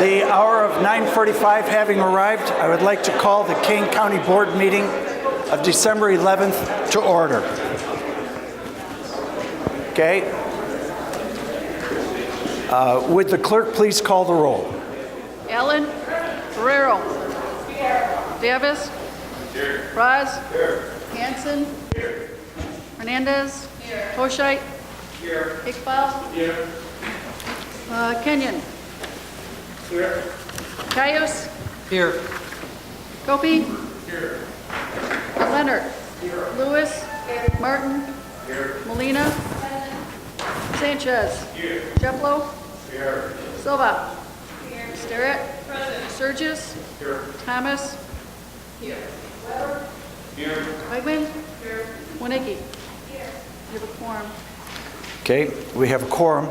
The hour of 9:45 having arrived, I would like to call the Kane County Board meeting of December 11th to order. Okay. Would the clerk please call the roll? Allen. Ferrero. Davis. Raz. Hanson. Hernandez. Hoshite. Iqbal. Kenyon. Cayuse. Here. Gopi. Leonard. Lewis. Martin. Molina. Sanchez. Jeplo. Silva. Starrett. Surges. Thomas. Wegman. Winicki. You have a quorum. Okay, we have a quorum.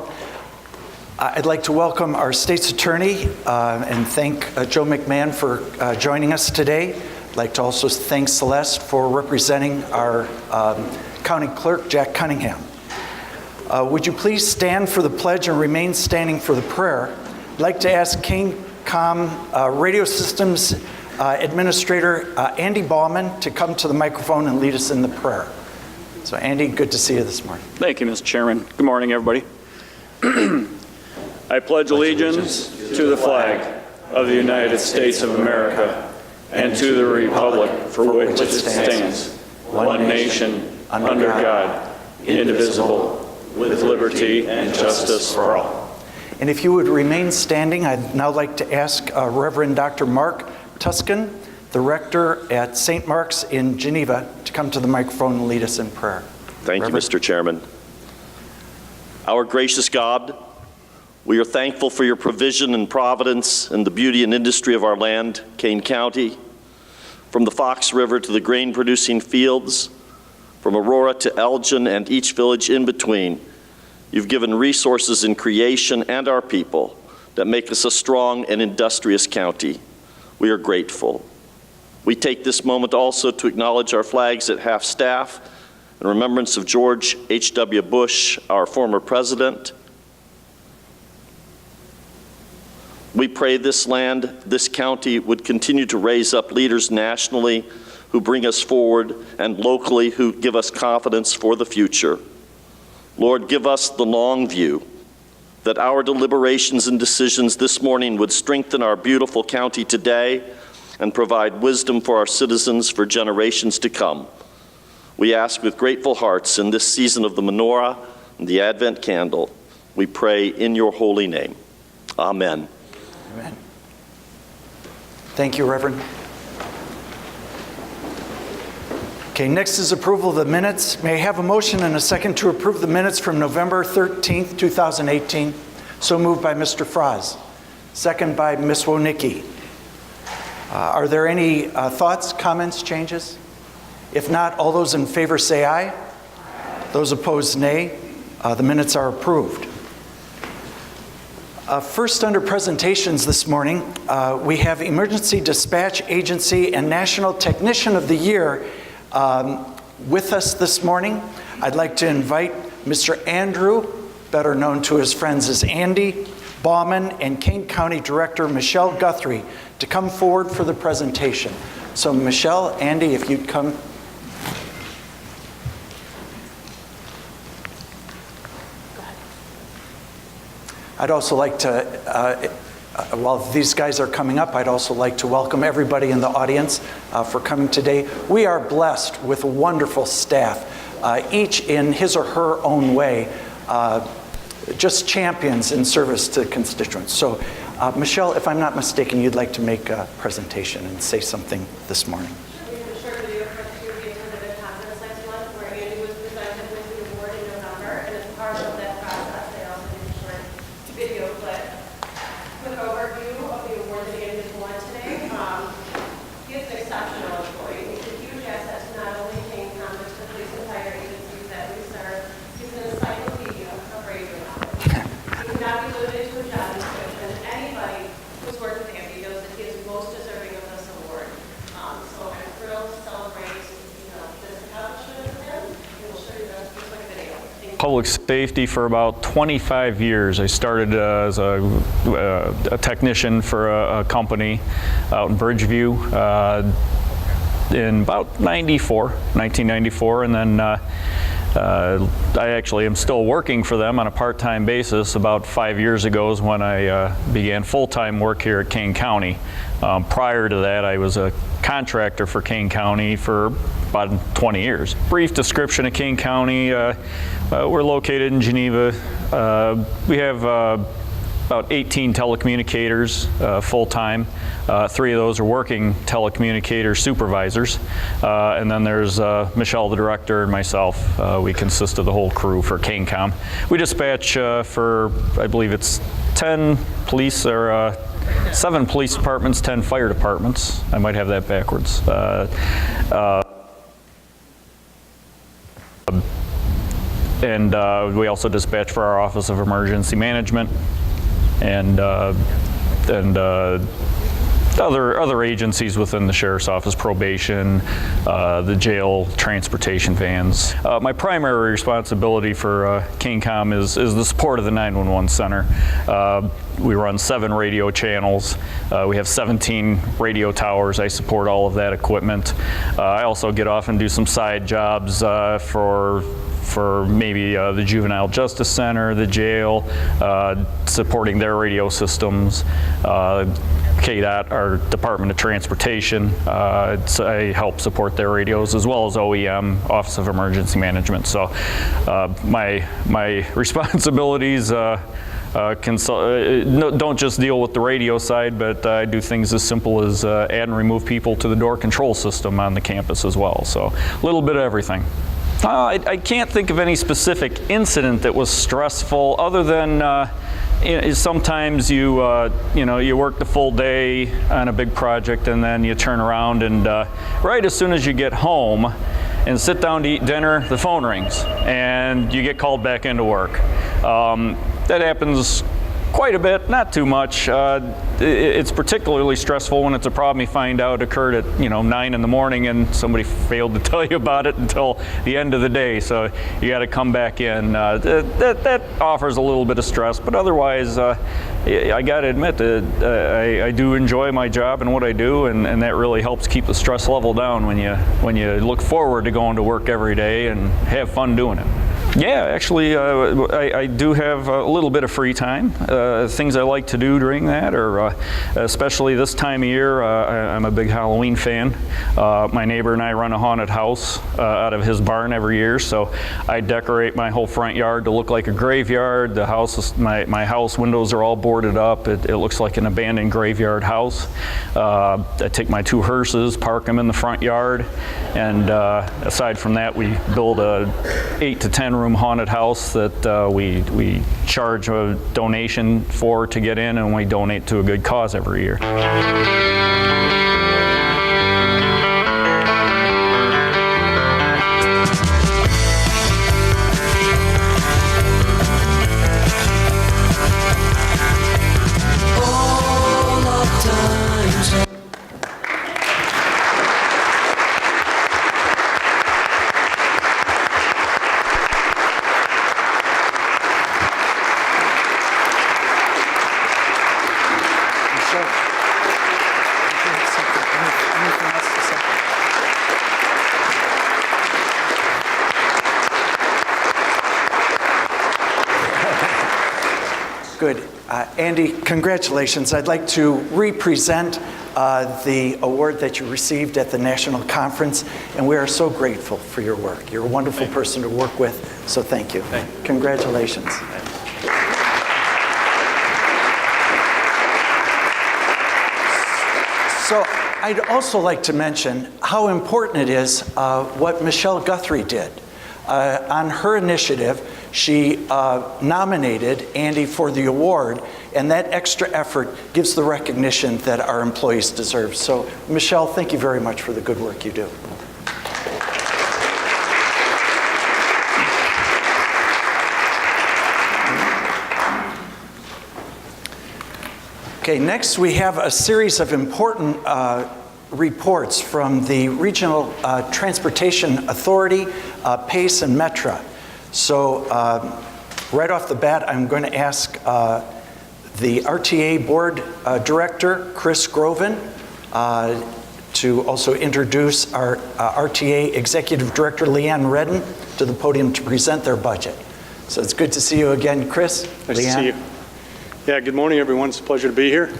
I'd like to welcome our state's attorney and thank Joe McMahon for joining us today. I'd like to also thank Celeste for representing our county clerk, Jack Cunningham. Would you please stand for the pledge and remain standing for the prayer? I'd like to ask Kane Radio Systems Administrator Andy Bauman to come to the microphone and lead us in the prayer. So Andy, good to see you this morning. Thank you, Mr. Chairman. Good morning, everybody. I pledge allegiance to the flag of the United States of America and to the republic for which it stands, one nation, under God, indivisible, with liberty and justice for all. And if you would remain standing, I'd now like to ask Reverend Dr. Mark Tuscan, the rector at St. Mark's in Geneva, to come to the microphone and lead us in prayer. Thank you, Mr. Chairman. Our gracious God, we are thankful for your provision and providence and the beauty and industry of our land, Kane County, from the Fox River to the grain-producing fields, from Aurora to Elgin and each village in between. You've given resources in creation and our people that make us a strong and industrious county. We are grateful. We take this moment also to acknowledge our flags at half-staff in remembrance of George H.W. Bush, our former president. We pray this land, this county, would continue to raise up leaders nationally who bring us forward and locally who give us confidence for the future. Lord, give us the long view that our deliberations and decisions this morning would strengthen our beautiful county today and provide wisdom for our citizens for generations to come. We ask with grateful hearts in this season of the menorah and the Advent candle, we pray in your holy name. Amen. Amen. Thank you, Reverend. Okay, next is approval of the minutes. May I have a motion and a second to approve the minutes from November 13th, 2018? So moved by Mr. Fraz. Second by Ms. Winicki. Are there any thoughts, comments, changes? If not, all those in favor say aye. Those opposed, nay. The minutes are approved. First, under presentations this morning, we have Emergency Dispatch Agency and National Technician of the Year with us this morning. I'd like to invite Mr. Andrew, better known to his friends as Andy Bauman, and Kane County Director Michelle Guthrie to come forward for the presentation. So Michelle, Andy, if you'd come. I'd also like to, while these guys are coming up, I'd also like to welcome everybody in the audience for coming today. We are blessed with wonderful staff, each in his or her own way, just champions in service to constituents. So, Michelle, if I'm not mistaken, you'd like to make a presentation and say something this morning. We have a short video for the attended conference last month where Andy was presented with the award in November, and as part of that process, they also did a short video clip. Quick overview of the award that Andy just won today. He is an exceptional employee. He's a huge asset to not only Kane Conference, but these entire agencies that we serve. He's an encyclopedia of radio knowledge. He cannot be limited to a job description. Anybody who's worked with Andy knows that he is most deserving of this award. So I'm thrilled to celebrate this accomplishment with him. And we'll show you this quick video. Thank you. public safety for about 25 years. I started as a technician for a company out in Bridgeview in about 1994, and then I actually am still working for them on a part-time basis. About 5 years ago is when I began full-time work here at Kane County. Prior to that, I was a contractor for Kane County for about 20 years. Brief description of Kane County. We're located in Geneva. We have about 18 telecommunicators full-time. 3 of those are working telecommunicator supervisors. And then there's Michelle, the director, and myself. We consist of the whole crew for KaneCom. We dispatch for, I believe it's 10 police or 7 police departments, 10 fire departments. I might have that backwards. And we also dispatch for our Office of Emergency Management and other agencies within the Sheriff's Office, probation, the jail, transportation vans. My primary responsibility for KaneCom is the support of the 911 center. We run 7 radio channels. We have 17 radio towers. I support all of that equipment. I also get off and do some side jobs for maybe the Juvenile Justice Center, the jail, supporting their radio systems. KDOT, our Department of Transportation, so I help support their radios, as well as OEM, Office of Emergency Management. So my responsibilities don't just deal with the radio side, but I do things as simple as add and remove people to the door control system on the campus as well. So a little bit of everything. I can't think of any specific incident that was stressful, other than sometimes you work the full day on a big project, and then you turn around and right as soon as you get home and sit down to eat dinner, the phone rings and you get called back into work. That happens quite a bit, not too much. It's particularly stressful when it's a problem you find out occurred at 9 in the morning and somebody failed to tell you about it until the end of the day. So you got to come back in. That offers a little bit of stress, but otherwise, I got to admit that I do enjoy my job and what I do, and that really helps keep the stress level down when you look forward to going to work every day and have fun doing it. Yeah, actually, I do have a little bit of free time. Things I like to do during that, or especially this time of year, I'm a big Halloween fan. My neighbor and I run a haunted house out of his barn every year, so I decorate my whole front yard to look like a graveyard. The house, my house windows are all boarded up. It looks like an abandoned graveyard house. I take my 2 hearses, park them in the front yard, and aside from that, we build a 8 to 10 room haunted house that we charge a donation for to get in, and we donate to a good cause every year. Good. Andy, congratulations. I'd like to re-present the award that you received at the National Conference, and we are so grateful for your work. You're a wonderful person to work with, so thank you. Congratulations. So I'd also like to mention how important it is what Michelle Guthrie did. On her initiative, she nominated Andy for the award, and that extra effort gives the recognition that our employees deserve. So, Michelle, thank you very much for the good work you do. Okay, next we have a series of important reports from the Regional Transportation Authority, PACE, and METRA. So right off the bat, I'm going to ask the RTA Board Director, Chris Groven, to also introduce our RTA Executive Director, Leanne Redden, to the podium to present their budget. So it's good to see you again, Chris. Nice Leanne. to see you. Yeah, good morning, everyone. It's a pleasure to be here.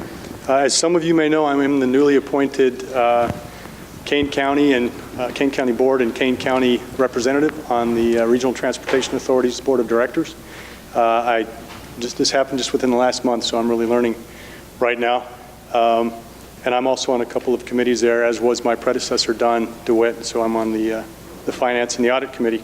As some of you may know, I'm the newly appointed Kane County and Kane County Board and Kane County representative on the Regional Transportation Authority's Board of Directors. This happened just within the last month, so I'm really learning right now. And I'm also on a couple of committees there, as was my predecessor, Don DeWitt, so I'm on the Finance and the Audit Committee.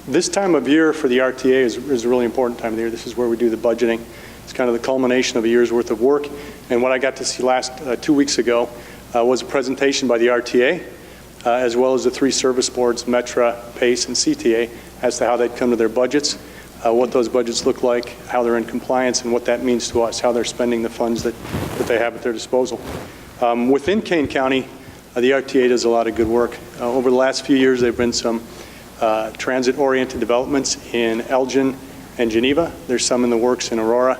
This time of year for the RTA is a really important time of the year. This is where we do the budgeting. It's kind of the culmination of a year's worth of work. And what I got to see last 2 weeks ago was a presentation by the RTA, as well as the three service boards, Metra, PACE, and CTA, as to how they'd come to their budgets, what those budgets look like, how they're in compliance, and what that means to us, how they're spending the funds that they have at their disposal. Within Kane County, the RTA does a lot of good work. Over the last few years, there have been some transit-oriented developments in Elgin and Geneva. There's some in the works in Aurora.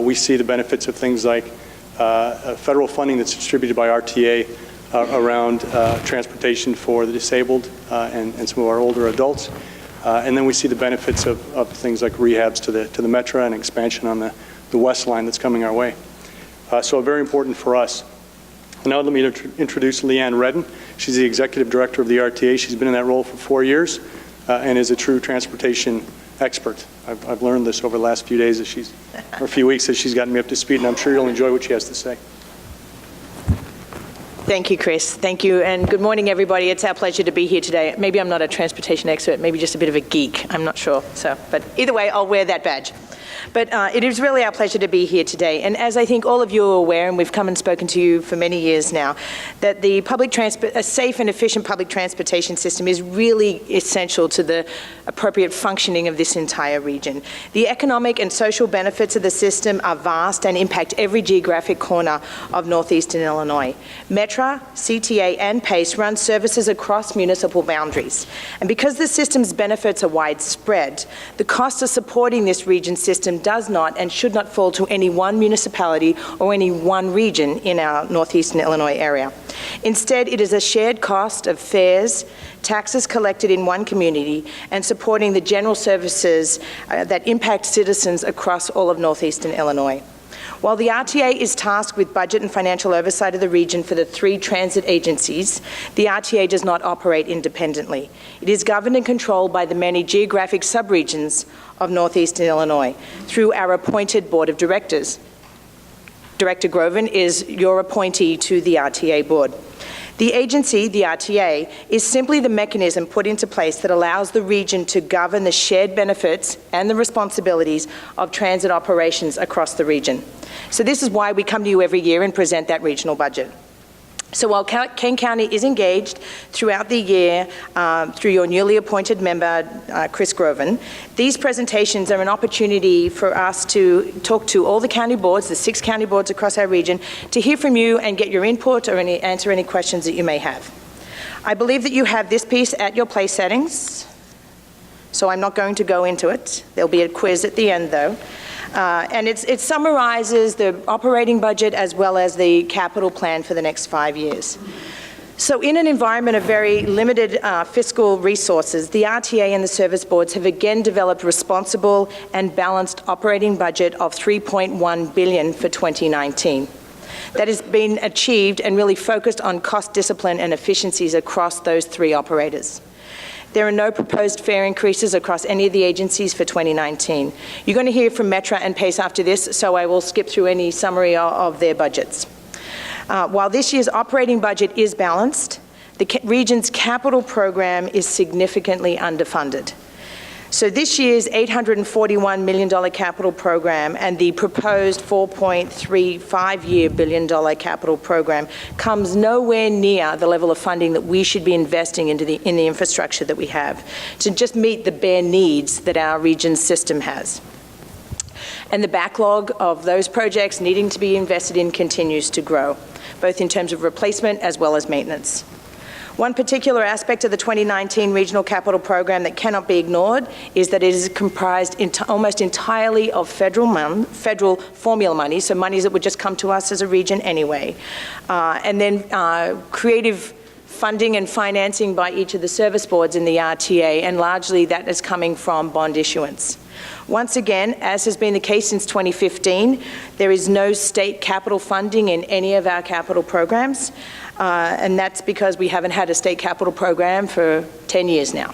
We see the benefits of things like federal funding that's distributed by RTA around transportation for the disabled and some of our older adults. And then we see the benefits of things like rehabs to the Metra and expansion on the West Line that's coming our way. So very important for us. Now let me introduce Leanne Redden. She's the Executive Director of the RTA. She's been in that role for 4 years and is a true transportation expert. I've learned this over the last few days or a few weeks as she's gotten me up to speed, and I'm sure you'll enjoy what she has to say. Thank you, Chris. Thank you, and good morning, everybody. It's our pleasure to be here today. Maybe I'm not a transportation expert, maybe just a bit of a geek. I'm not sure. But either way, I'll wear that badge. But it is really our pleasure to be here today. And as I think all of you are aware, and we've come and spoken to you for many years now, that a safe and efficient public transportation system is really essential to the appropriate functioning of this entire region. The economic and social benefits of the system are vast and impact every geographic corner of northeastern Illinois. Metra, CTA, and PACE run services across municipal boundaries. And because the system's benefits are widespread, the cost of supporting this region's system does not and should not fall to any one municipality or any one region in our northeastern Illinois area. Instead, it is a shared cost of fares, taxes collected in one community, and supporting the general services that impact citizens across all of northeastern Illinois. While the RTA is tasked with budget and financial oversight of the region for the 3 transit agencies, the RTA does not operate independently. It is governed and controlled by the many geographic subregions of northeastern Illinois through our appointed board of directors. Director Groven is your appointee to the RTA board. The agency, the RTA, is simply the mechanism put into place that allows the region to govern the shared benefits and the responsibilities of transit operations across the region. So this is why we come to you every year and present that regional budget. So while Kane County is engaged throughout the year through your newly appointed member, Chris Groven, these presentations are an opportunity for us to talk to all the county boards, the 6 county boards across our region, to hear from you and get your input or answer any questions that you may have. I believe that you have this piece at your place settings, so I'm not going to go into it. There'll be a quiz at the end, though. And it summarizes the operating budget as well as the capital plan for the next 5 years. So in an environment of very limited fiscal resources, the RTA and the service boards have again developed responsible and balanced operating budget of $3.1 billion for 2019. That has been achieved and really focused on cost discipline and efficiencies across those 3 operators. There are no proposed fare increases across any of the agencies for 2019. You're going to hear from Metra and PACE after this, so I will skip through any summary of their budgets. While this year's operating budget is balanced, the region's capital program is significantly underfunded. So this year's $841 million capital program and the proposed $4.35 billion capital program comes nowhere near the level of funding that we should be investing in the infrastructure that we have to just meet the bare needs that our region's system has. And the backlog of those projects needing to be invested in continues to grow, both in terms of replacement as well as maintenance. One particular aspect of the 2019 Regional Capital Program that cannot be ignored is that it is comprised almost entirely of federal formula money, so monies that would just come to us as a region anyway, and then creative funding and financing by each of the service boards in the RTA, and largely that is coming from bond issuance. Once again, as has been the case since 2015, there is no state capital funding in any of our capital programs, and that's because we haven't had a state capital program for 10 years now.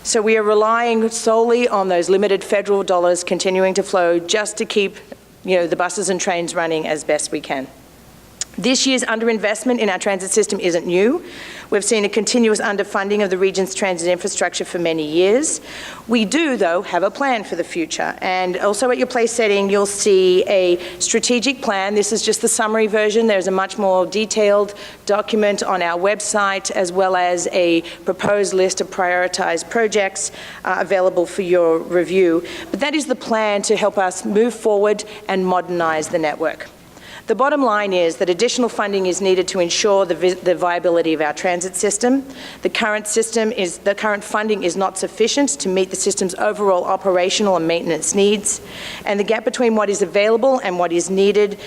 So we are relying solely on those limited federal dollars continuing to flow just to keep, the buses and trains running as best we can. This year's underinvestment in our transit system isn't new. We've seen a continuous underfunding of the region's transit infrastructure for many years. We do, though, have a plan for the future. And also at your place setting, you'll see a strategic plan. This is just the summary version. There's a much more detailed document on our website, as well as a proposed list of prioritized projects available for your review. But that is the plan to help us move forward and modernize the network. The bottom line is that additional funding is needed to ensure the viability of our transit system. The current funding is not sufficient to meet the system's overall operational and needs, and the gap between what is available and what is needed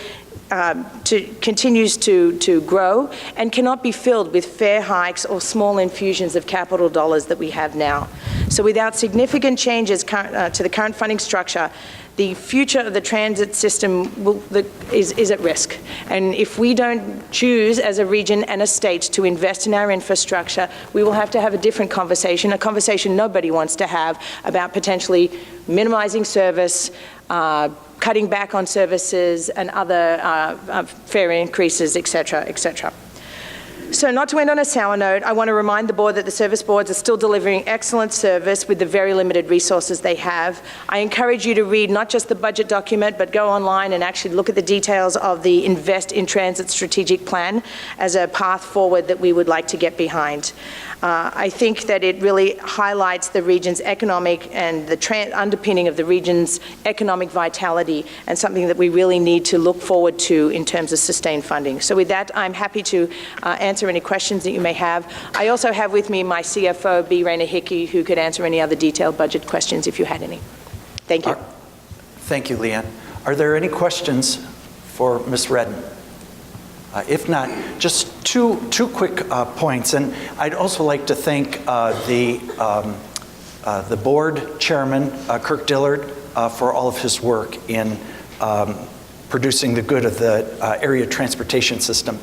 continues to grow and cannot be filled with fare hikes or small infusions of capital dollars that we have now. So without significant changes to the current funding structure, the future of the transit system is at risk. And if we don't choose as a region and a state to invest in our infrastructure, we will have to have a different conversation, a conversation nobody wants to have about potentially minimizing service, cutting back on services and other fare increases, et cetera, et cetera. So not to end on a sour note, I want to remind the board that the service boards are still delivering excellent service with the very limited resources they have. I encourage you to read not just the budget document, but go online and actually look at the details of the Invest in Transit strategic plan as a path forward that we would like to get behind. I think that it really highlights the region's economic and the underpinning of the region's economic vitality, and something that we really need to look forward to in terms of sustained funding. So with that, I'm happy to answer any questions that you may have. I also have with me my CFO, B. Raina Hickey, who could answer any other detailed budget questions if you had any. Thank you. Thank you, Leanne. Are there any questions for Ms. Redden? If not, just two quick points. And I'd also like to thank the board chairman, Kirk Dillard, for all of his work in producing the good of the area transportation system.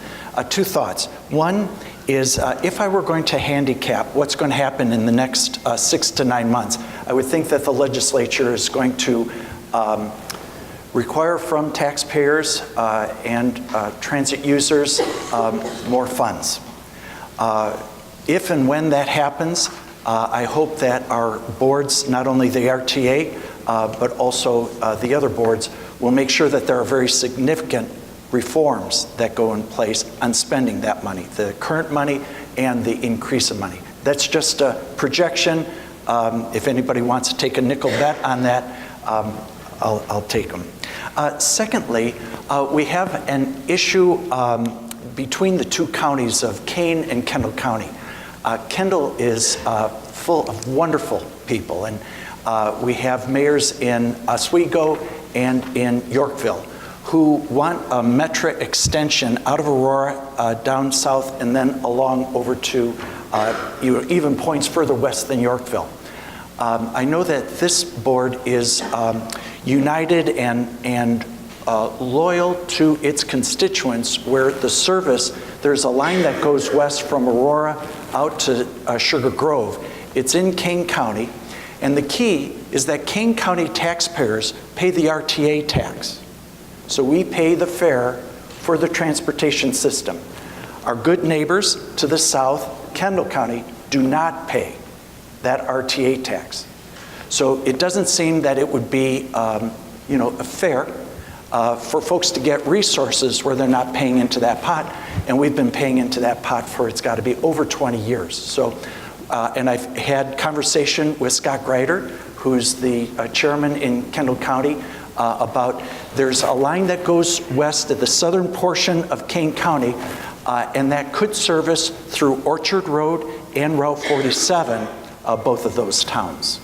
Two thoughts. One is if I were going to handicap what's going to happen in the next 6 to 9 months, I would think that the legislature is going to require from taxpayers and transit users more funds. If and when that happens, I hope that our boards, not only the RTA, but also the other boards, will make sure that there are very significant reforms that go in place on spending that money, the current money and the increase of money. That's just a projection. If anybody wants to take a nickel bet on that, I'll take them. Secondly, we have an issue between the two counties of Kane and Kendall County. Kendall is full of wonderful people, and we have mayors in Oswego and in Yorkville who want a Metra extension out of Aurora down south and then along over to even points further west than Yorkville. I know that this board is united and loyal to its constituents, where the service, there's a line that goes west from Aurora out to Sugar Grove. It's in Kane County, and the key is that Kane County taxpayers pay the RTA tax. So we pay the fare for the transportation system. Our good neighbors to the south, Kendall County, do not pay that RTA tax. So it doesn't seem that it would be fair for folks to get resources where they're not paying into that pot, and we've been paying into that pot for, it's got to be over 20 years. So, and I've had conversation with Scott Greider, who's the chairman in Kendall County, about there's a line that goes west at the southern portion of Kane County and that could service through Orchard Road and Route 47, both of those towns.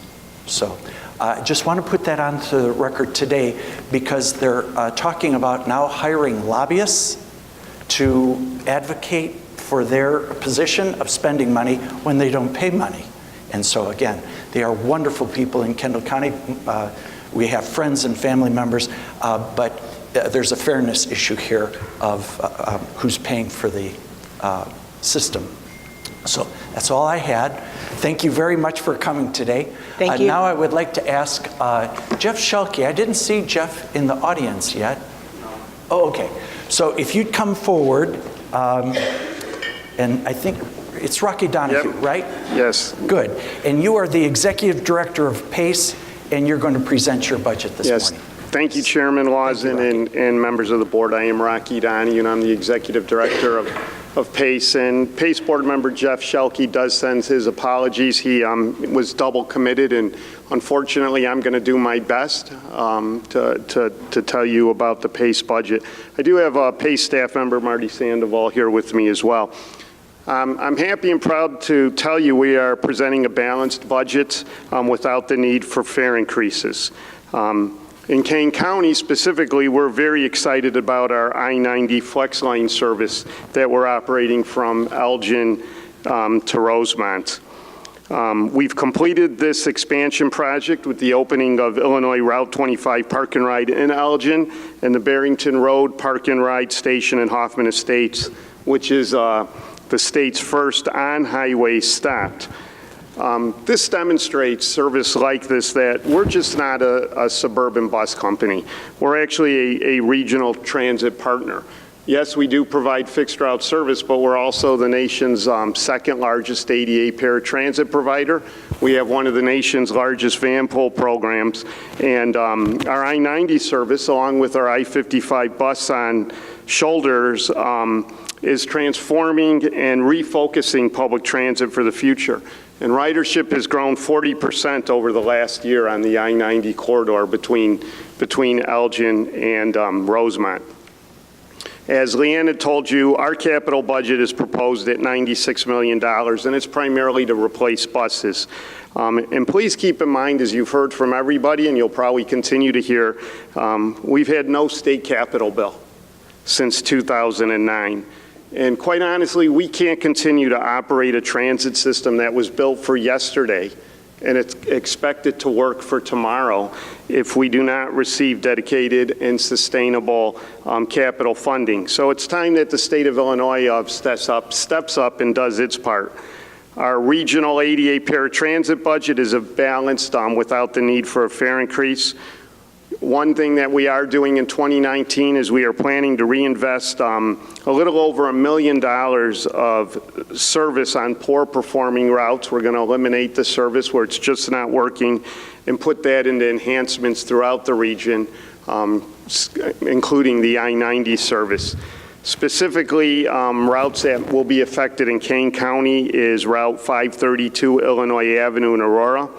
So I just want to put that onto the record today because they're talking about now hiring lobbyists to advocate for their position of spending money when they don't pay money. And so again, they are wonderful people in Kendall County. We have friends and family members, but there's a fairness issue here of who's paying for the system. So that's all I had. Thank you very much for coming today. Thank you. Now I would like to ask Jeff Schelke. I didn't see Jeff in the audience yet. Oh, okay. So if you'd come forward, and I think it's Rocky Donahue, Yep. right? Yes. Good. And you are the Executive Director of PACE, and you're going to present your budget this Yes. morning. Thank you, Chairman Lawson and members of the board. I am Rocky Donahue, and I'm the Executive Director of PACE. And PACE Board Member Jeff Schelke does send his apologies. He was double committed, and unfortunately, I'm going to do my best to tell you about the PACE budget. I do have a PACE staff member, Marty Sandoval, here with me as well. I'm happy and proud to tell you we are presenting a balanced budget without the need for fare increases. In Kane County specifically, we're very excited about our I-90 Flex Line service that we're operating from Elgin to Rosemont. We've completed this expansion project with the opening of Illinois Route 25 Park and Ride in Elgin and the Barrington Road Park and Ride Station in Hoffman Estates, which is the state's first on-highway stop. This demonstrates service like this, that we're just not a suburban bus company. We're actually a regional transit partner. Yes, we do provide fixed route service, but we're also the nation's second largest ADA paratransit provider. We have one of the nation's largest van pool programs, and our I-90 service, along with our I-55 bus on shoulders, is transforming and refocusing public transit for the future. And ridership has grown 40% over the last year on the I-90 corridor between Elgin and Rosemont. As Leanne had told you, our capital budget is proposed at $96 million, and it's primarily to replace buses. And please keep in mind, as you've heard from everybody, and you'll probably continue to hear, we've had no state capital bill since 2009. And quite honestly, we can't continue to operate a transit system that was built for yesterday and it's expected to work for tomorrow if we do not receive dedicated and sustainable capital funding. So it's time that the state of Illinois steps up and does its part. Our regional ADA paratransit budget is balanced without the need for a fare increase. One thing that we are doing in 2019 is we are planning to reinvest a little over $1 million of service on poor performing routes. We're going to eliminate the service where it's just not working and put that into enhancements throughout the region, including the I-90 service. Specifically, routes that will be affected in Kane County is Route 532 Illinois Avenue in Aurora,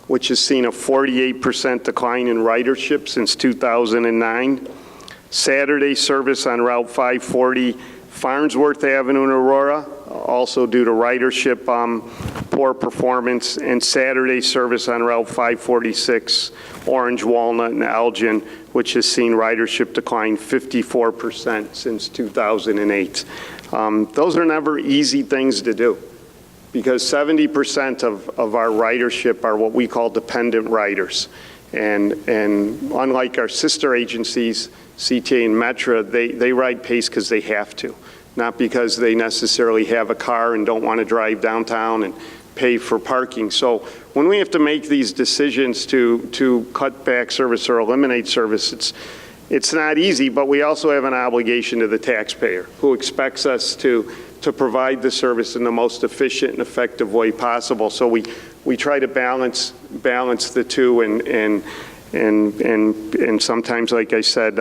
which has seen a 48% decline in ridership since 2009. Saturday service on Route 540 Farnsworth Avenue in Aurora, also due to ridership poor performance, and Saturday service on Route 546 Orange Walnut and Elgin, which has seen ridership decline 54% since 2008. Those are never easy things to do, because 70% of our ridership are what we call dependent riders. And unlike our sister agencies, CTA and Metra, they ride PACE because they have to, not because they necessarily have a car and don't want to drive downtown and pay for parking. So when we have to make these decisions to cut back service or eliminate service, it's not easy, but we also have an obligation to the taxpayer who expects us to provide the service in the most efficient and effective way possible. So we try to balance the two, and sometimes, like I said,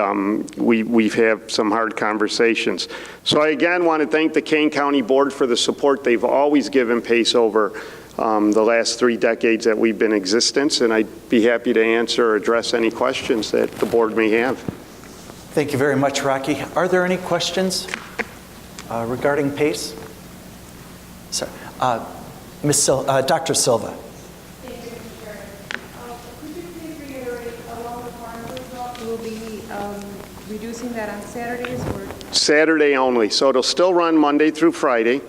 we've had some hard conversations. So I again want to thank the Kane County Board for the support they've always given PACE over the last 3 decades that we've been in existence, and I'd be happy to answer or address any questions that the board may have. Thank you very much, Rocky. Are there any questions? regarding PACE? Sorry. Dr. Silva. Thank you, Mr. Chairman. Could you please reiterate along the farmers route, we'll be reducing that on Saturdays or? Saturday only, so it'll still run Monday through Friday,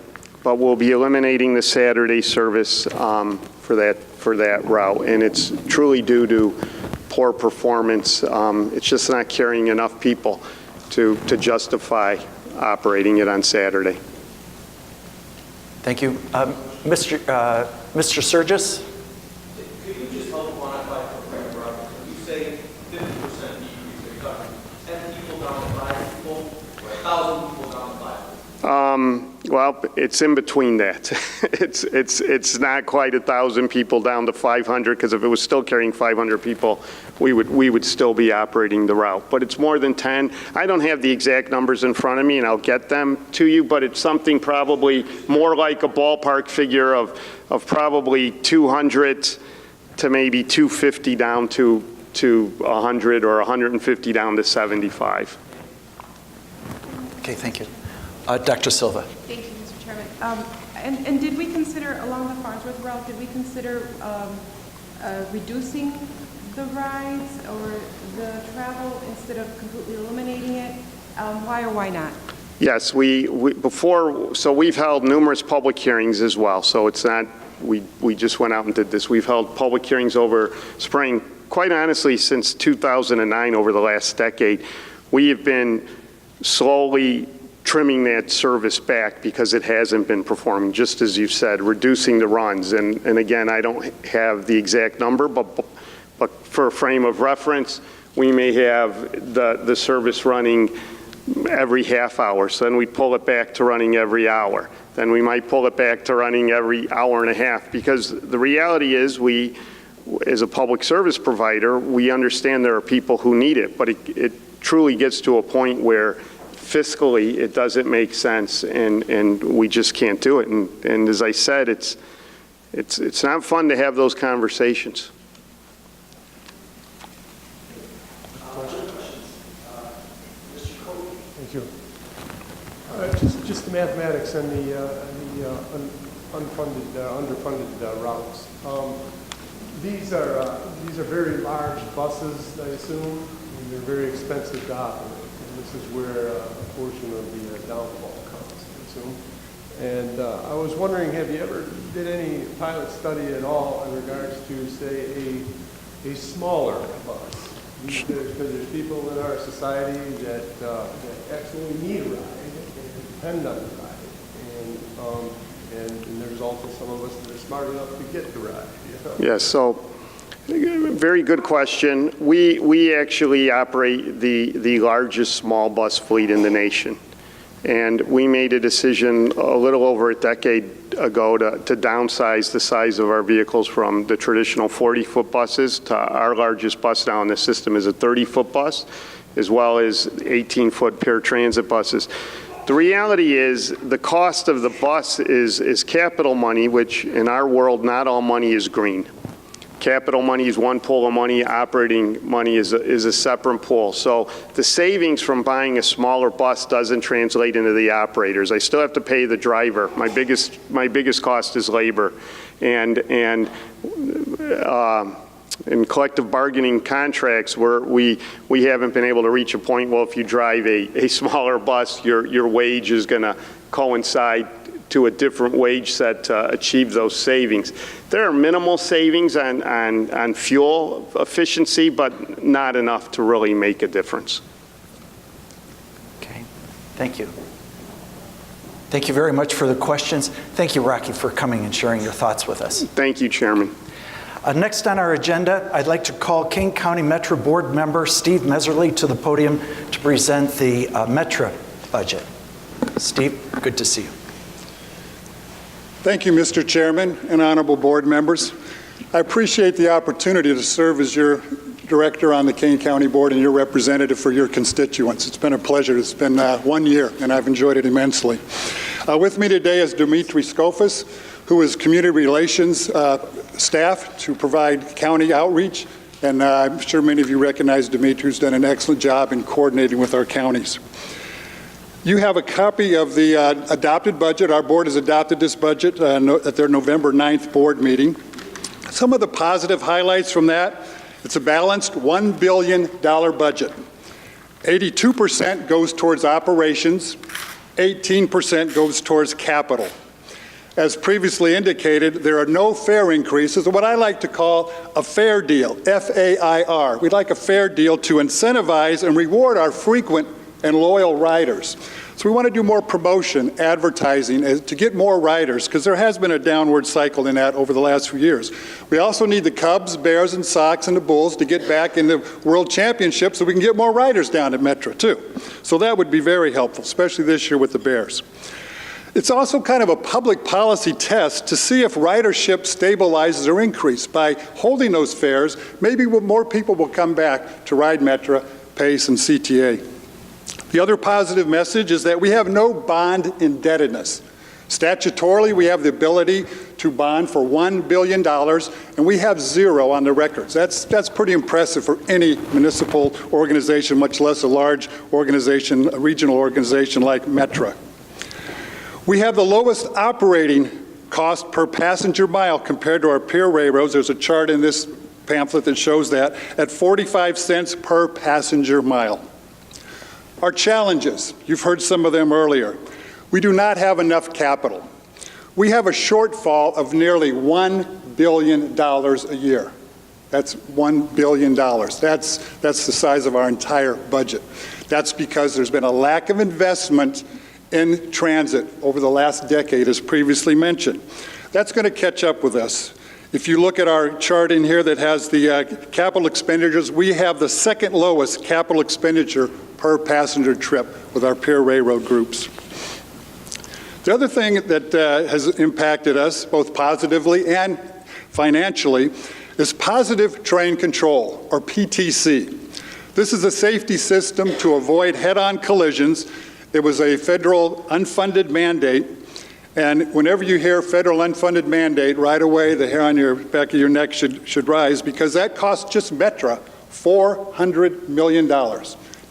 but we'll be eliminating the Saturday service for that route, and it's truly due to poor performance. It's just not carrying enough people to justify operating it on Saturday. Thank you. Mr. Surgis? Could you just help quantify for Frank Roberts? When you say 50% decrease, are you talking 10 people down to 5 people, or 1,000 people down to 5? Well, it's in between that. It's not quite 1,000 people down to 500, because if it was still carrying 500 people, we would still be operating the route. But it's more than 10. I don't have the exact numbers in front of me, and I'll get them to you, but it's something probably more like a ballpark figure of probably 200 to maybe 250 down to 100, or 150 down to 75. Okay, thank you. Dr. Silva? Thank you, Mr. Chairman. And did we consider, along the Farnsworth route, did we consider reducing the rides or the travel instead of completely eliminating it? Why or why not? Yes, so we've held numerous public hearings as well, so it's not, we just went out and did this. We've held public hearings over spring, quite honestly, since 2009, over the last decade. We have been slowly trimming that service back because it hasn't been performing, just as you said, reducing the runs. And again, I don't have the exact number, but for a frame of reference, we may have the service running every half hour. So then we pull it back to running every hour. Then we might pull it back to running every hour and a half, because the reality is we, as a public service provider, we understand there are people who need it, but it truly gets to a point where fiscally it doesn't make sense, and we just can't do it. And as I said, it's not fun to have those conversations. Thank you. Just the mathematics and the underfunded routes. These are very large buses, I assume, and they're very expensive to operate. And this is where a portion of the downfall comes, I assume. And I was wondering, have you ever did any pilot study at all in regards to, say, a smaller bus? Because there's people in our society that absolutely need a ride and depend on the ride. And there's also some of us that are smart enough to get the ride. You know? Yes, so very good question. We actually operate the largest small bus fleet in the nation. And we made a decision a little over a decade ago to downsize the size of our vehicles from the traditional 40-foot buses to our largest bus now in the system is a 30-foot bus, as well as 18-foot paratransit buses. The reality is the cost of the bus is capital money, which in our world, not all money is green. Capital money is one pool of money. Operating money is a separate pool. So the savings from buying a smaller bus doesn't translate into the operators. I still have to pay the driver. My biggest cost is labor, and in collective bargaining contracts, where we haven't been able to reach a point. Well, if you drive a smaller bus, your wage is going to coincide to a different wage set to achieve those savings. There are minimal savings on fuel efficiency, but not enough to really make a difference. Okay, thank you. Thank you very much for the questions. Thank you, Rocky, for coming and sharing your thoughts with us. Thank you, Chairman. Next on our agenda, I'd like to call Kane County Metro Board member Steve Meserly to the podium to present the Metro budget. Steve, good to see you. Thank you, Mr. Chairman and honorable board members. I appreciate the opportunity to serve as your director on the Kane County Board and your representative for your constituents. It's been a pleasure. It's been 1 year, and I've enjoyed it immensely. With me today is Dimitri Skofas, who is community relations staff to provide county outreach, and I'm sure many of you recognize Dimitri, who's done an excellent job in coordinating with our counties. You have a copy of the adopted budget. Our board has adopted this budget at their November 9th board meeting. Some of the positive highlights from that: it's a balanced $1 billion budget. 82% goes towards operations, 18% goes towards capital. As previously indicated, there are no fare increases, or what I like to call a fair deal, F-A-I-R. We'd like a fair deal to incentivize and reward our frequent and loyal riders. So we want to do more promotion, advertising, to get more riders, because there has been a downward cycle in that over the last few years. We also need the Cubs, Bears, and Sox, and the Bulls to get back in the World Championship so we can get more riders down at Metra, too. So that would be very helpful, especially this year with the Bears. It's also kind of a public policy test to see if ridership stabilizes or increases. By holding those fares, maybe more people will come back to ride Metra, Pace, and CTA. The other positive message is that we have no bond indebtedness. Statutorily, we have the ability to bond for $1 billion, and we have zero on the records. That's pretty impressive for any municipal organization, much less a large organization, a regional organization like Metra. We have the lowest operating cost per passenger mile compared to our peer railroads. There's a chart in this pamphlet that shows that, at 45 cents per passenger mile. Our challenges, you've heard some of them earlier. We do not have enough capital. We have a shortfall of nearly $1 billion a year. That's $1 billion. That's the size of our entire budget. That's because there's been a lack of investment in transit over the last decade, as previously mentioned. That's going to catch up with us. If you look at our chart in here that has the capital expenditures, we have the second lowest capital expenditure per passenger trip with our peer railroad groups. The other thing that has impacted us, both positively and financially, is positive train control, or PTC. This is a safety system to avoid head-on collisions. It was a federal unfunded mandate, and whenever you hear federal unfunded mandate, right away the hair on your back of your neck should rise, because that costs just Metra $400 million.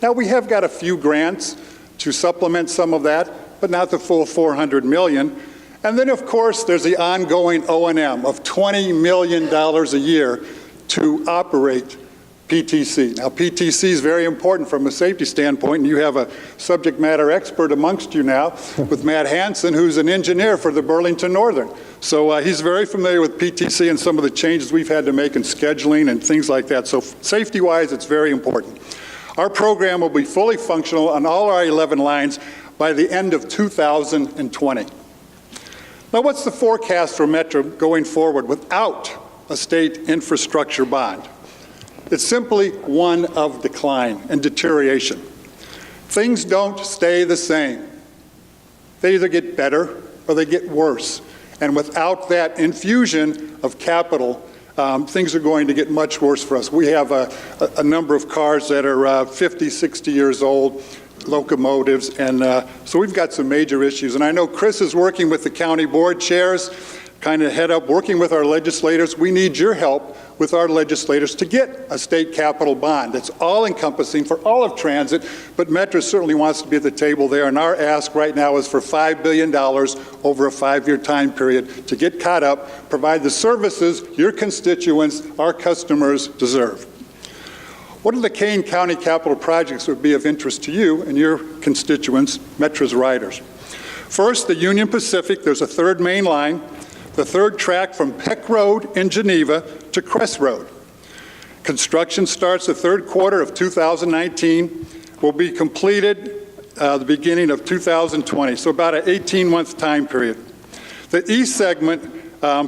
Now, we have got a few grants to supplement some of that, but not the full $400 million. And then, of course, there's the ongoing O&M of $20 million a year to operate PTC. Now, PTC is very important from a safety standpoint, and you have a subject matter expert amongst you now with Matt Hansen, who's an engineer for the Burlington Northern. So he's very familiar with PTC and some of the changes we've had to make in scheduling and things like that. So safety-wise, it's very important. Our program will be fully functional on all our 11 lines by the end of 2020. Now, what's the forecast for Metra going forward without a state infrastructure bond? It's simply one of decline and deterioration. Things don't stay the same. They either get better or they get worse. And without that infusion of capital, things are going to get much worse for us. We have a number of cars that are 50, 60 years old, locomotives, and so we've got some major issues. And I know Chris is working with the county board chairs, kind of head up, working with our legislators. We need your help with our legislators to get a state capital bond that's all-encompassing for all of transit, but Metra certainly wants to be at the table there, and our ask right now is for $5 billion over a 5-year time period to get caught up, provide the services your constituents, our customers, deserve. What are the Kane County capital projects that would be of interest to you and your constituents, Metra's riders? First, the Union Pacific. There's a third main line, the third track from Peck Road in Geneva to Crest Road. Construction starts the third quarter of 2019, will be completed the beginning of 2020, so about an 18-month time period. The east segment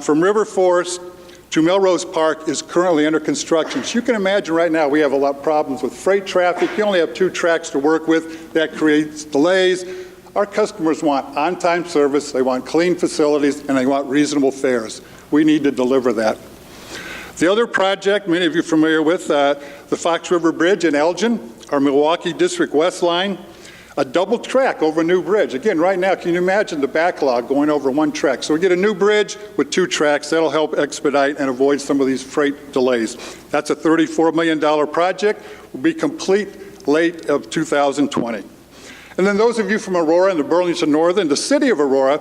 from River Forest to Melrose Park is currently under construction. So you can imagine right now we have a lot of problems with freight traffic. You only have 2 tracks to work with. That creates delays. Our customers want on-time service, they want clean facilities, and they want reasonable fares. We need to deliver that. The other project, many of you are familiar with, the Fox River Bridge in Elgin, our Milwaukee District West line, a double track over a new bridge. Again, right now, can you imagine the backlog going over one track? So we get a new bridge with 2 tracks. That'll help expedite and avoid some of these freight delays. That's a $34 million project. Will be complete late of 2020. And then those of you from Aurora and the Burlington Northern, the city of Aurora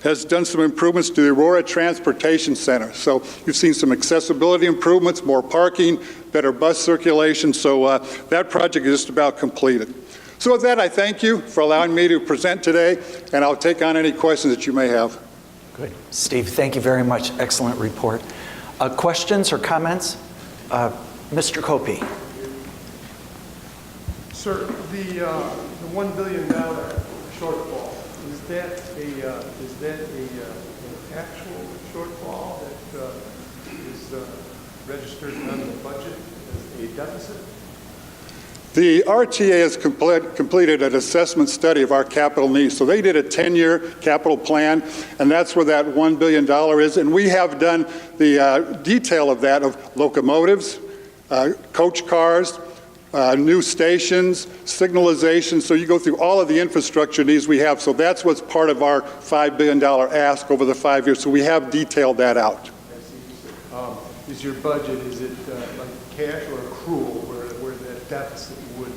has done some improvements to the Aurora Transportation Center. So you've seen some accessibility improvements, more parking, better bus circulation. So that project is just about completed. So with that, I thank you for allowing me to present today, and I'll take on any questions that you may have. Good. Steve, thank you very much. Excellent report. Questions or comments? Mr. Copey. Sir, the $1 billion shortfall, is that an actual shortfall that is registered on the budget as a deficit? The RTA has completed an assessment study of our capital needs. So they did a 10-year capital plan, and that's where that $1 billion is. And we have done the detail of that, of locomotives, coach cars, new stations, signalization. So you go through all of the infrastructure needs we have. So that's what's part of our $5 billion ask over the 5 years. So we have detailed that out. I see. Is your budget, is it like cash or accrual where that deficit would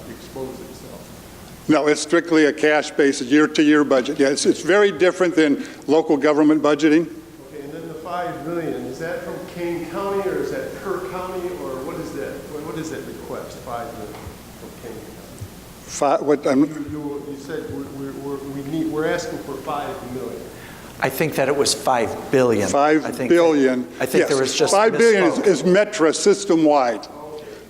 expose itself? No, it's strictly a cash-based, year-to-year budget. Yeah, it's very different than local government budgeting. Okay, and then the $5 million, is that from Kane County or is that per county, or what is that? What is that request, $5 million from Kane County? You said we're asking for $5 million. I think that it was $5 billion. $5 billion. I think there was just $5 billion misspoke. is Metra system-wide.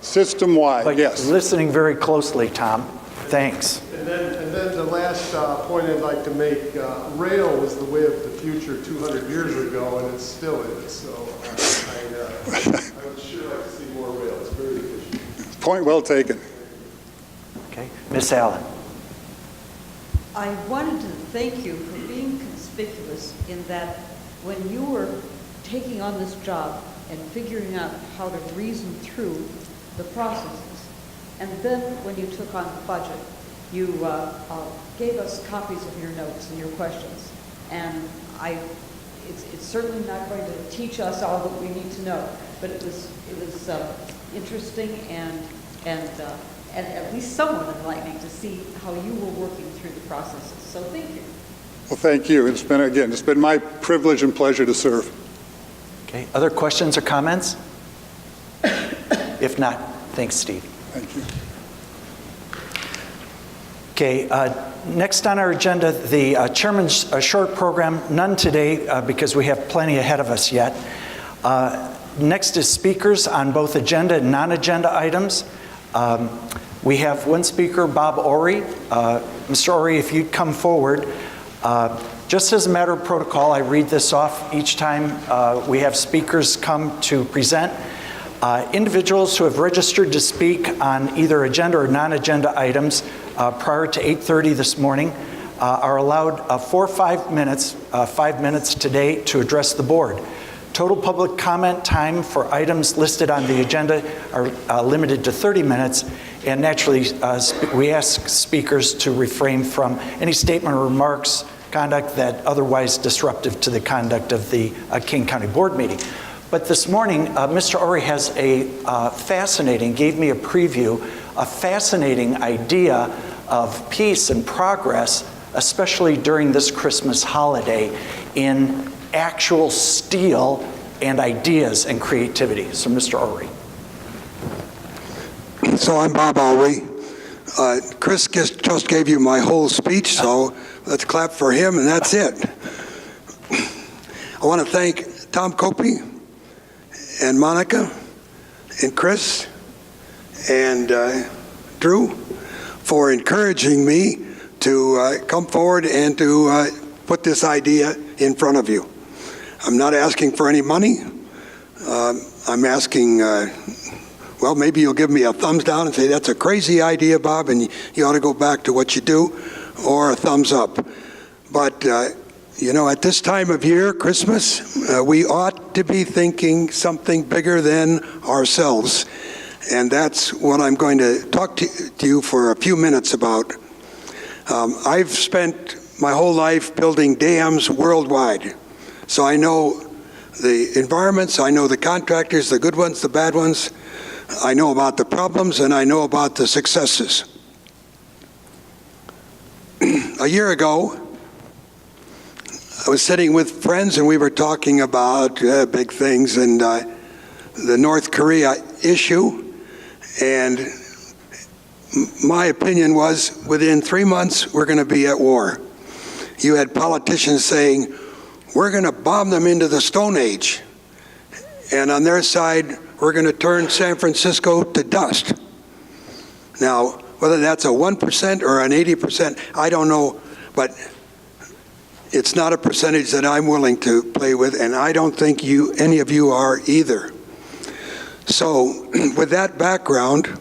System-wide, But yes. listening very closely, Tom. Thanks. And then the last point I'd like to make, rail was the way of the future 200 years ago, and it still is. So I would sure like to see more rail. It's very efficient. Point well taken. Okay. Ms. Allen. I wanted to thank you for being conspicuous in that when you were taking on this job and figuring out how to reason through the processes, and then when you took on the budget, you gave us copies of your notes and your questions. And it's certainly not going to teach us all that we need to know, but it was interesting and at least somewhat enlightening to see how you were working through the processes. So thank you. Well, thank you. It's been my privilege and pleasure to serve. Okay. Other questions or comments? If not, thanks, Steve. Thank you. Okay. Next on our agenda, the chairman's short program. None today because we have plenty ahead of us yet. Next is speakers on both agenda and non-agenda items. We have one speaker, Bob Ory. Mr. Ory, if you'd come forward. Just as a matter of protocol, I read this off each time we have speakers come to present. Individuals who have registered to speak on either agenda or non-agenda items prior to 8:30 this morning are allowed 4 or 5 minutes, 5 minutes today to address the board. Total public comment time for items listed on the agenda are limited to 30 minutes, and naturally we ask speakers to refrain from any statement or remarks, conduct that otherwise disruptive to the conduct of the Kane County Board meeting. But this morning, Mr. Ory has gave me a preview, a fascinating idea of peace and progress, especially during this Christmas holiday, in actual steel and ideas and creativity. So, Mr. Ory. So I'm Bob Ory. Chris just gave you my whole speech, so let's clap for him, and that's it. I want to thank Tom Copey and Monica and Chris and Drew for encouraging me to come forward and to put this idea in front of you. I'm not asking for any money. I'm asking, well, maybe you'll give me a thumbs down and say, that's a crazy idea, Bob, and you ought to go back to what you do, or a thumbs up. But, you know, at this time of year, Christmas, we ought to be thinking something bigger than ourselves. And that's what I'm going to talk to you for a few minutes about. I've spent my whole life building dams worldwide. So I know the environments, I know the contractors, the good ones, the bad ones. I know about the problems, and I know about the successes. A year ago, I was sitting with friends and we were talking about big things and the North Korea issue. And my opinion was within 3 months, we're going to be at war. You had politicians saying, we're going to bomb them into the Stone Age. And on their side, we're going to turn San Francisco to dust. Now, whether that's a 1% or an 80%, I don't know, but it's not a percentage that I'm willing to play with, and I don't think any of you are either. So, with that background,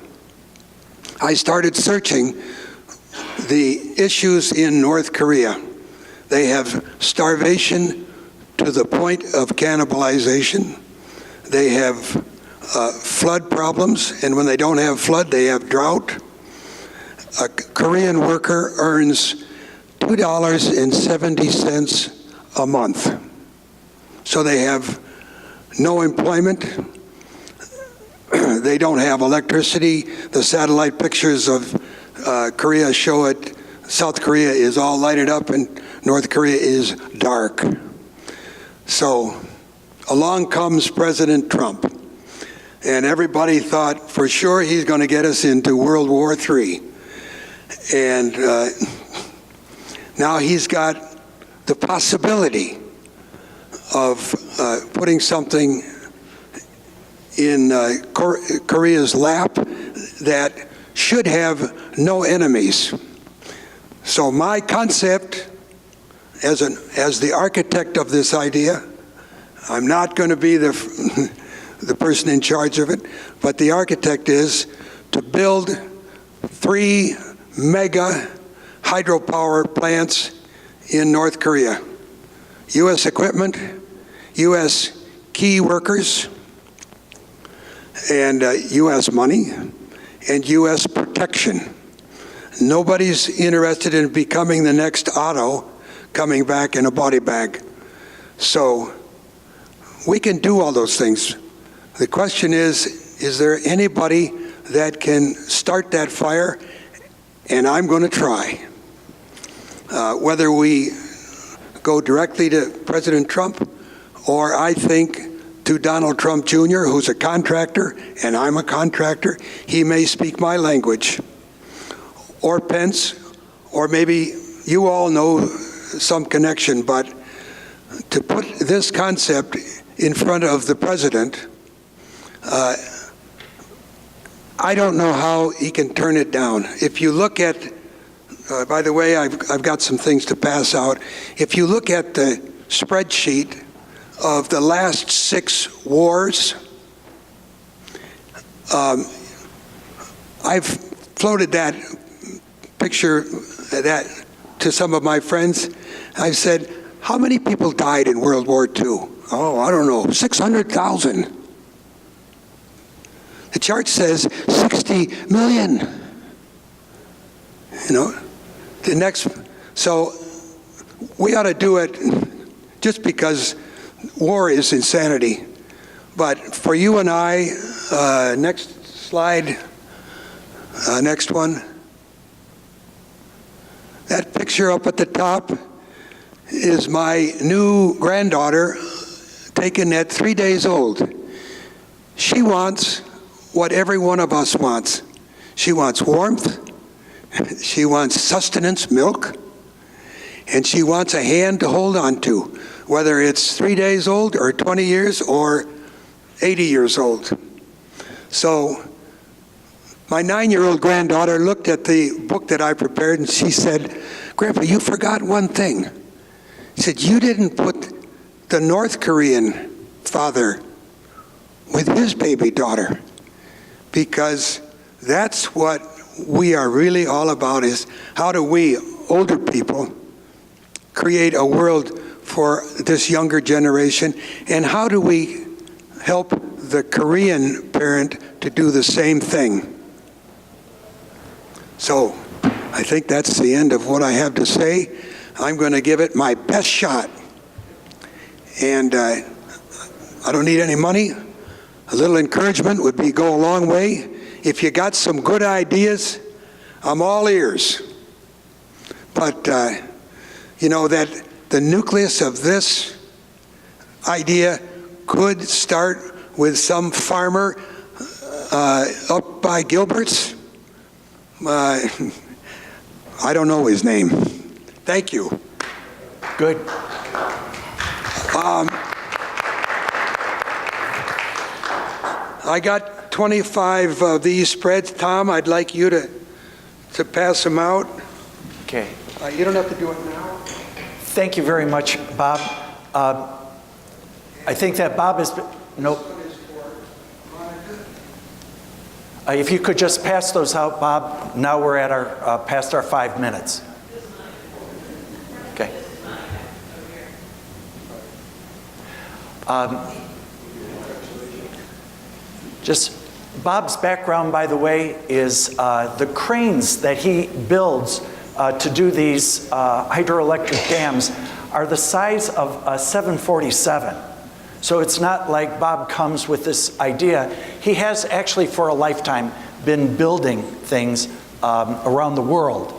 I started searching the issues in North Korea. They have starvation to the point of cannibalization. They have flood problems, and when they don't have flood, they have drought. A Korean worker earns $2.70 a month. So they have no employment. They don't have electricity. The satellite pictures of Korea show it. South Korea is all lighted up and North Korea is dark. So along comes President Trump. And everybody thought for sure he's going to get us into World War III. And now he's got the possibility of putting something in Korea's lap that should have no enemies. So my concept as the architect of this idea, I'm not going to be the person in charge of it, but the architect is to build 3 mega hydropower plants in North Korea. U.S. equipment, U.S. key workers, and U.S. money, and U.S. protection. Nobody's interested in becoming the next Otto coming back in a body bag. So we can do all those things. The question is there anybody that can start that fire? And I'm going to try. Whether we go directly to President Trump, or I think to Donald Trump Jr., who's a contractor, and I'm a contractor, he may speak my language. Or Pence, or maybe you all know some connection, but to put this concept in front of the president, I don't know how he can turn it down. If you look at, by the way, I've got some things to pass out. If you look at the spreadsheet of the last 6 wars, I've floated that picture to some of my friends. I said, how many people died in World War II? Oh, I don't know, 600,000. The chart says 60 million. You know, the next, so we ought to do it just because war is insanity. But for you and I, next slide, next one. That picture up at the top is my new granddaughter taken at 3 days old. She wants what every one of us wants. She wants warmth, she wants sustenance, milk, and she wants a hand to hold on to, whether it's 3 days old or 20 years or 80 years old. So my 9-year-old granddaughter looked at the book that I prepared and she said, Grandpa, you forgot one thing. She said, you didn't put the North Korean father with his baby daughter, because that's what we are really all about, is how do we, older people, create a world for this younger generation, and how do we help the Korean parent to do the same thing? So I think that's the end of what I have to say. I'm going to give it my best shot. And I don't need any money. A little encouragement would go a long way. If you got some good ideas, I'm all ears. but you know that the nucleus of this idea could start with some farmer up by Gilbert's. I don't know his name. Thank you. Good. I got 25 of these spreads. Tom, I'd like you to pass them out. Okay. You don't have to do it now. Thank you very much, Bob. I think that Bob is, nope. If you could just pass those out, Bob. Now we're at our, past our 5 minutes. Okay. Just Bob's background, by the way, is the cranes that he builds to do these hydroelectric dams are the size of a 747. So it's not like Bob comes with this idea. He has actually for a lifetime been building things around the world.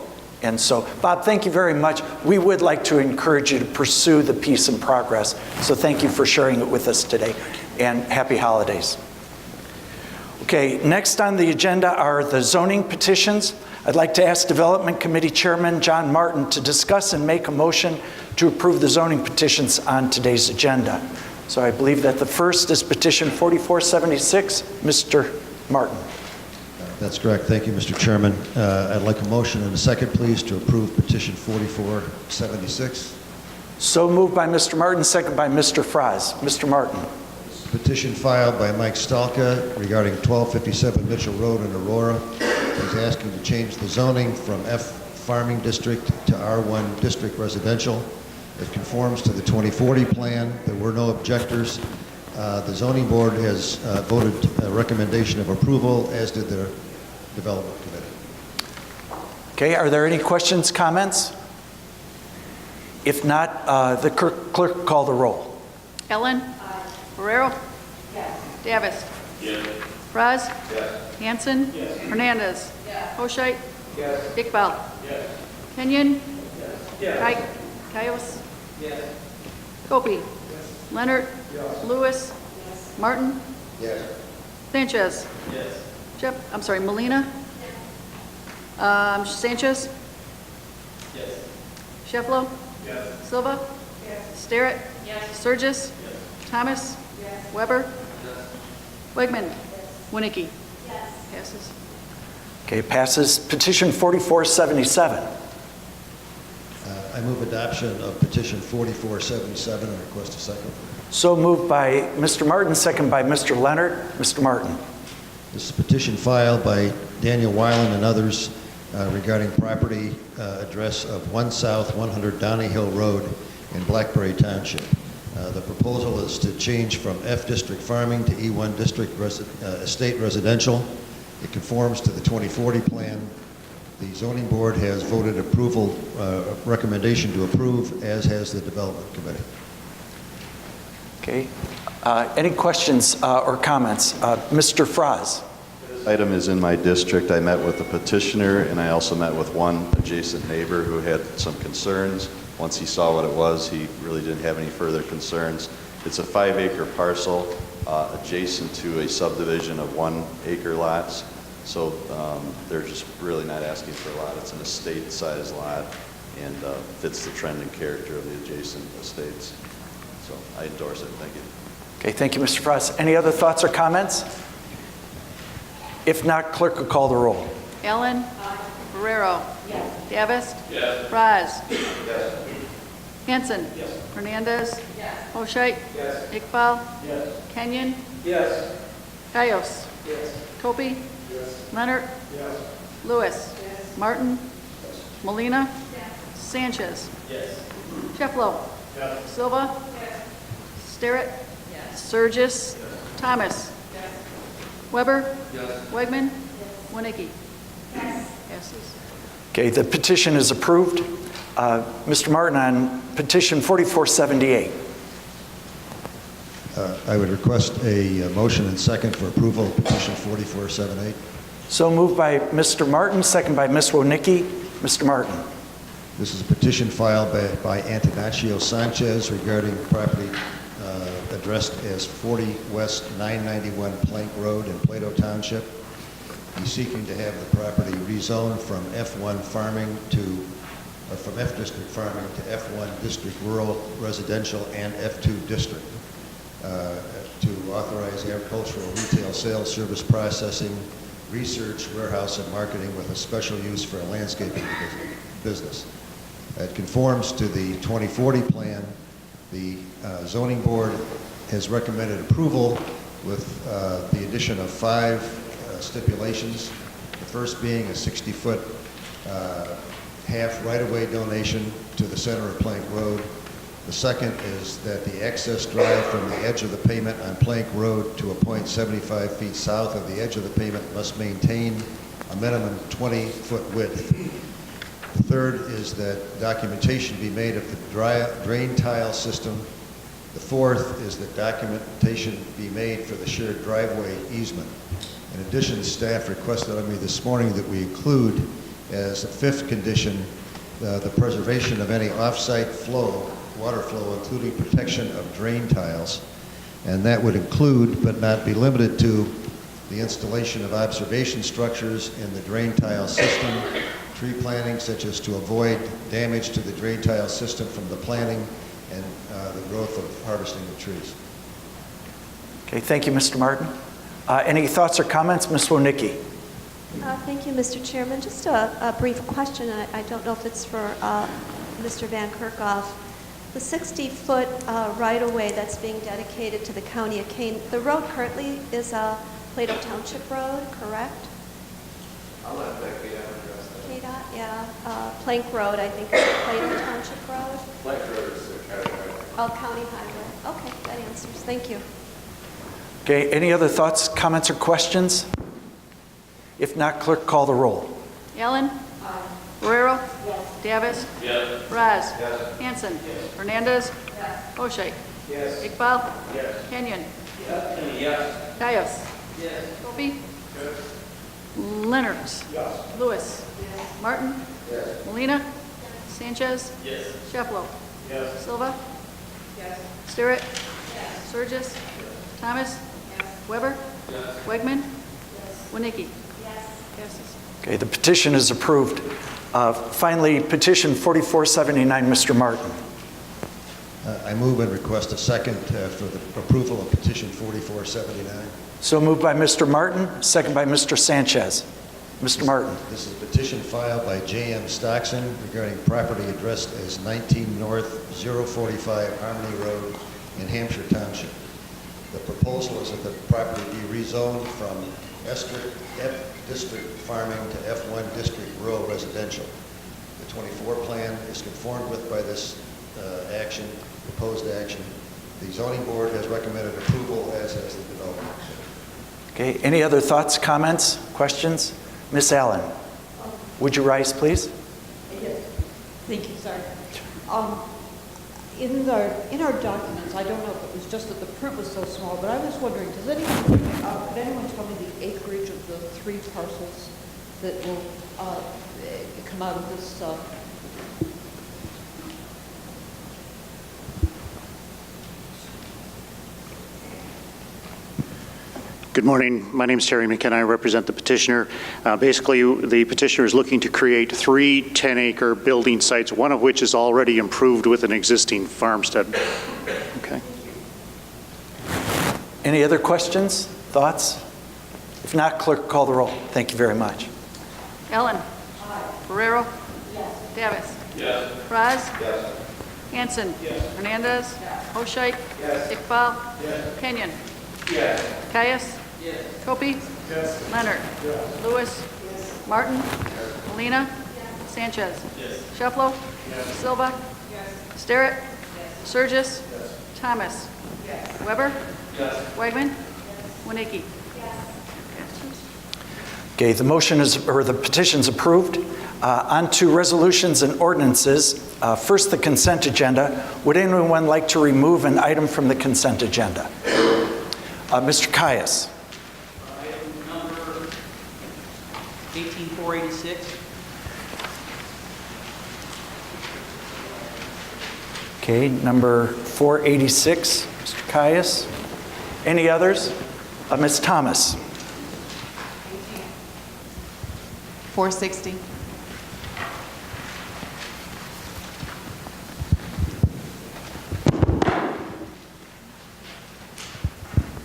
And so, Bob, thank you very much. We would like to encourage you to pursue the peace and progress. So thank you for sharing it with us today, and happy holidays. Okay, next on the agenda are the zoning petitions. I'd like to ask Development Committee Chairman John Martin to discuss and make a motion to approve the zoning petitions on today's agenda. So I believe that the first is petition 4476. Mr. Martin. That's correct. Thank you, Mr. Chairman. I'd like a motion and a second, please, to approve petition 4476. So moved by Mr. Martin, second by Mr. Fries. Mr. Martin. Petition filed by Mike Stalka regarding 1257 Mitchell Road in Aurora. He's asking to change the zoning from F Farming District to R1 District Residential. It conforms to the 2040 plan. There were no objectors. The zoning board has voted a recommendation of approval, as did the development committee. Okay, are there any questions, comments? If not, the clerk call the roll. Ellen? Ferrero? Yes. Davis? Yes. Fraz? Yes. Hanson? Yes. Hernandez? Yes. Hoshite? Yes. Iqbal? Yes. Kenyon? Yes. Cayos? Yes. Kopi? Leonard? Lewis? Martin? Yes. Sanchez? Yes. Molina? Sanchez? Yes. Shefflo? Yes. Silva? Starrett? Surgis? Thomas? Weber? Wegman? Winnicke? Passes. Okay, passes. Petition 4477. I move adoption of petition 4477 and request a second. So moved by Mr. Martin, second by Mr. Leonard. Mr. Martin. This is a petition filed by Daniel Weiland and others regarding property address of 1 South 100 Downey Hill Road in Blackberry Township. The proposal is to change from F District Farming to E1 District Estate Residential. It conforms to the 2040 plan. The zoning board has voted approval, recommendation to approve, as has the development committee. Okay. Any questions or comments? Mr. Fraz. Item is in my district. I met with the petitioner, and I also met with one adjacent neighbor who had some concerns. Once he saw what it was, he really didn't have any further concerns. It's a 5-acre parcel adjacent to a subdivision of 1-acre lots. So they're just really not asking for a lot. It's an estate-sized lot and fits the trend and character of the adjacent estates. So I endorse it. Thank you. Okay, thank you, Mr. Frost. Any other thoughts or comments? If not, clerk will call the roll. Ellen? Ferrero? Davis? Yes. Fraz? Yes. Hanson? Yes. Hernandez? Hoshite? Yes. Iqbal? Yes. Kenyon? Yes. Cayos? Yes. Kopi? Yes. Leonard? Yes. Lewis? Martin? Molina? Sanchez? Yes. Shefflo? Yes. Silva? Starrett? Surgis? Thomas? Weber? Yes. Wegman? Winnicke? Passes. Okay, the petition is approved. Mr. Martin, on petition 4478. I would request a motion and second for approval of petition 4478. So moved by Mr. Martin, second by Ms. Winnicke. Mr. Martin. This is a petition filed by Antonaccio Sanchez regarding property addressed as 40 West 991 Plank Road in Plato Township. He's seeking to have the property rezoned from F1 farming from F District farming to F1 District Rural Residential and F2 District to authorize agricultural retail sales, service processing, research, warehouse, and marketing with a special use for a landscaping business. It conforms to the 2040 plan. The zoning board has recommended approval with the addition of 5 stipulations. The first being a 60-foot half right-of-way donation to the center of Plank Road. The second is that the access drive from the edge of the pavement on Plank Road to a point 75 feet south of the edge of the pavement must maintain a minimum 20-foot width. The third is that documentation be made of the drain tile system. The fourth is that documentation be made for the shared driveway easement. In addition, staff requested of me this morning that we include as a 5th condition the preservation of any off-site flow, water flow, including protection of drain tiles. And that would include, but not be limited to, the installation of observation structures in the drain tile system, tree planting such as to avoid damage to the drain tile system from the planting and the growth of harvesting of trees. Okay, thank you, Mr. Martin. Any thoughts or comments, Ms. Wonicky? Thank you, Mr. Chairman. Just a brief question. I don't know if it's for Mr. Van Kerkhoff. The 60-foot right-of-way that's being dedicated to the County of Kane, the road currently is a Plato Township road, correct? I'll let KDOT address that. KDOT, yeah. Plank Road, I think, is a Plato Township road. Plank Road is the county highway. Oh, county highway. Okay, that answers. Thank you. Okay, any other thoughts, comments, or questions? If not, clerk, call the roll. Allen. Ferrero. Davis. Yes. Raz. Yes. Hanson. Hernandez. O'Shea. Yes. Iqbal. Yes. Kenyon. Yes. Caius. Yes. Kopi. Yes. Leonard. Yes. Lewis. Martin. Yes. Molina. Sanchez. Yes. Shefflo. Yes. Silva. Yes. Sterrett. Surges. Thomas. Weber. Yes. Wegman. Winicky. Passes. Okay, the petition is approved. Finally, petition 4479, Mr. Martin. I move and request a second for the approval of petition 4479. So moved by Mr. Martin, second by Mr. Sanchez. Mr. Martin. This is a petition filed by J.M. Stockson regarding property addressed as 19 North 045 Harmony Road in Hampshire Township. The proposal is that the property be rezoned from F District Farming to F1 District Rural Residential. The 24 plan is conformed with by this proposed action. The zoning board has recommended approval, as has the development. Okay, any other thoughts, comments, questions? Ms. Allen, would you rise, please? Yes. Thank you, sorry. In our documents, I don't know if it was just that the print was so small, but I was wondering, could anyone tell me the acreage of the 3 parcels that will come out of this? Good morning. My name is Terry McKenna. I represent the petitioner. Basically, the petitioner is looking to create 3 10-acre building sites, one of which is already improved with an existing farmstead. Okay. Any other questions, thoughts? If not, clerk, call the roll. Thank you very much. Allen. Ferrero. Davis. Yes. Raz. Yes. Hanson. Yes. Hernandez. O'Shea. Yes. Iqbal. Yes. Kenyon. Yes. Caius. Yes. Kopi. Yes. Leonard. Yes. Lewis. Martin. Molina. Sanchez. Yes. Shefflo. Yes. Silva. Sterrett. Surges. Thomas. Weber. Yes. Wegman. Winicky. Okay, the motion is, or the petition is approved. On to resolutions and ordinances. First, the consent agenda. Would anyone like to remove an item from the consent agenda? Mr. Caius. Item number 18486. Okay, number 486, Mr. Caius. Any others? Ms. Thomas. 460.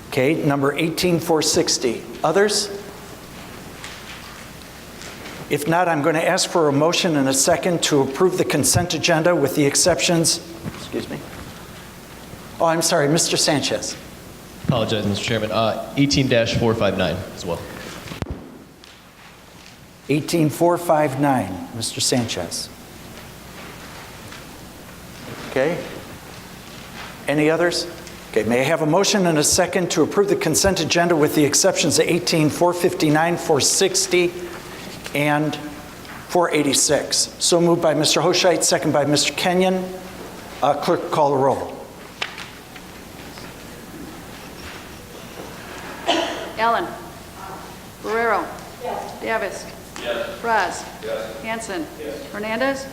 Okay, number 18460. Others? If not, I'm going to ask for a motion and a second to approve the consent agenda with the exceptions, excuse me. Oh, I'm sorry, Mr. Sanchez. Apologize, Mr. Chairman. 18-459 as well. 18459, Mr. Sanchez. Okay. Any others? Okay, may I have a motion and a second to approve the consent agenda with the exceptions of 18459, 460, and 486. So moved by Mr. Hoshite, second by Mr. Kenyon. Clerk, call the roll. Allen. Barrero. Davis. Braz. Hanson. Hernandez.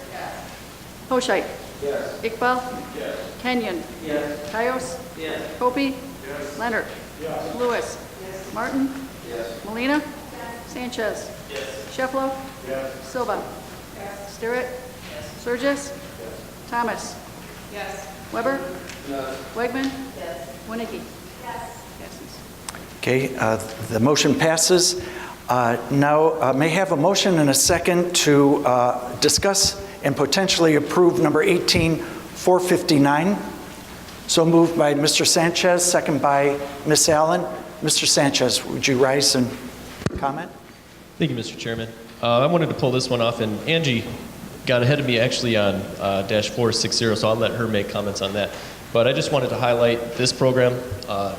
Hoshite. Iqbal. Kenyon. Cayos. Copey. Leonard. Lewis. Martin. Molina. Sanchez. Shefflo. Silva. Sterrett. Surges. Thomas. Weber. Wegman. Winnicki. Passes. Okay, the motion passes. Now, may I have a motion and a second to discuss and potentially approve number 18459? So moved by Mr. Sanchez, second by Ms. Allen. Mr. Sanchez, would you rise and comment? Thank you, Mr. Chairman. I wanted to pull this one off, and Angie got ahead of me actually on dash 460, so I'll let her make comments on that. But I just wanted to highlight this program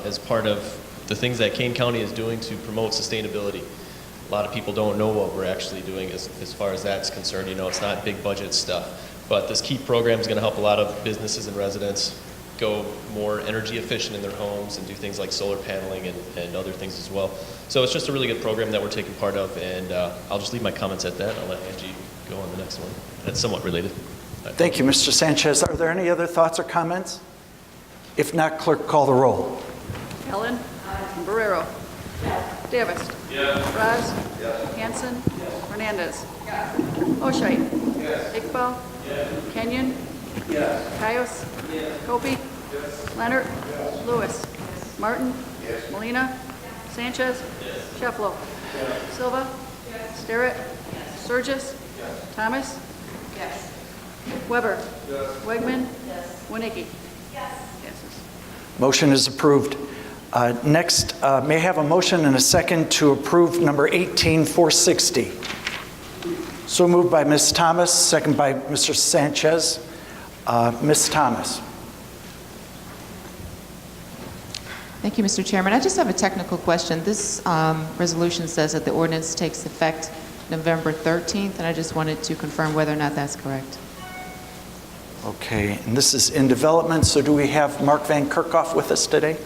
as part of the things that Kane County is doing to promote sustainability. A lot of people don't know what we're actually doing as far as that's concerned. You know, it's not big budget stuff. But this KEEP program is going to help a lot of businesses and residents go more energy efficient in their homes and do things like solar paneling and other things as well. So it's just a really good program that we're taking part of, and I'll just leave my comments at that. I'll let Angie go on the next one. That's somewhat related. Thank you, Mr. Sanchez. Are there any other thoughts or comments? If not, clerk, call the roll. Allen. Barrero. Davis. Braz. Hanson. Hernandez. Hoshite. Iqbal. Kenyon. Cayos. Copey. Leonard. Lewis. Martin. Molina. Sanchez. Shefflo. Silva. Sterrett. Surges. Thomas. Weber. Wegman. Winnicki. Passes. Motion is approved. Next, may I have a motion and a second to approve number 18460? So moved by Ms. Thomas, second by Mr. Sanchez. Ms. Thomas. Thank you, Mr. Chairman. I just have a technical question. This resolution says that the ordinance takes effect November 13th, and I just wanted to confirm whether or not that's correct. Okay, and this is in development, so do we have Mark Van Kerkhoff with us today?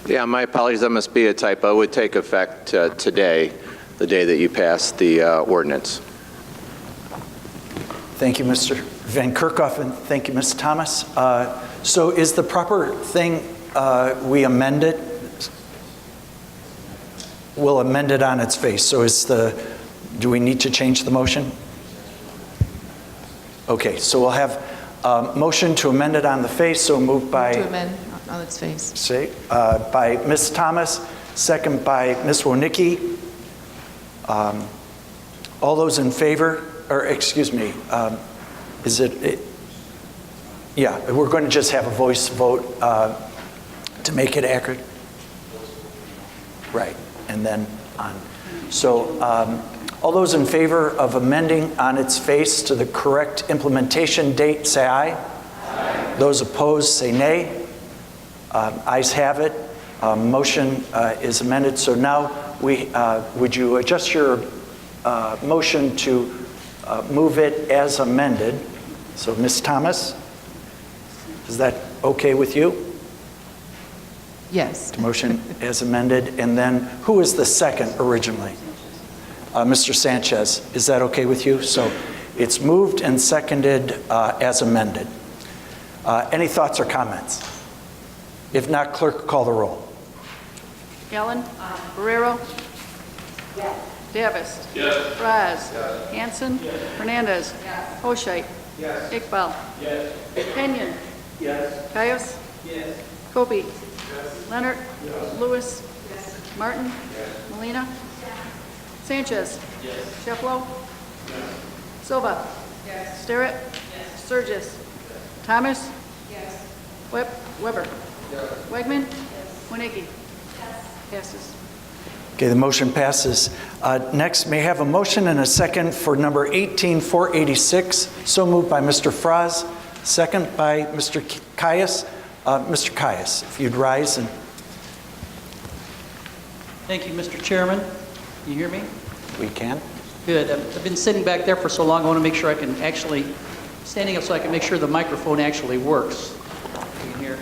Yeah, my apologies, that must be a typo. It would take effect today, the day that you pass the ordinance. Thank you, Mr. Van Kerkhoff, and thank you, Ms. Thomas. So is the proper thing we amend it? We'll amend it on its face. So do we need to change the motion? Okay, so we'll have a motion to amend it on the face, so moved by... To amend on its face. By Ms. Thomas, second by Ms. Winnicki. All those in favor, or excuse me, yeah, we're going to just have a voice vote to make it accurate. Right, and then on. So all those in favor of amending on its face to the correct implementation date, say aye. Aye. Those opposed, say nay. Ayes have it. Motion is amended. So now would you adjust your motion to move it as amended? So Ms. Thomas, is that okay with you? Yes. Motion as amended. And then who was the second originally? Mr. Sanchez, is that okay with you? So It's moved and seconded as amended. Any thoughts or comments? If not, clerk, call the roll. Allen. Barrero. Davis. Raz. Hanson. Hernandez. Hoshite. Iqbal. Kenyon. Caius. Kobe. Leonard. Lewis. Martin. Molina. Sanchez. Sheflo. Silva. Sterrett. Sturgis. Thomas. Weber. Wegman. Winnicki. Passes. Okay, the motion passes. Next, may I have a motion and a second for number 18486. So moved by Mr. Fraz, second by Mr. Caius. Mr. Caius, if you'd rise and... Thank you, Mr. Chairman. Can you hear me? We can. Good. I've been sitting back there for so long, I want to make sure I can actually, standing up so I can make sure the microphone actually works. You can hear.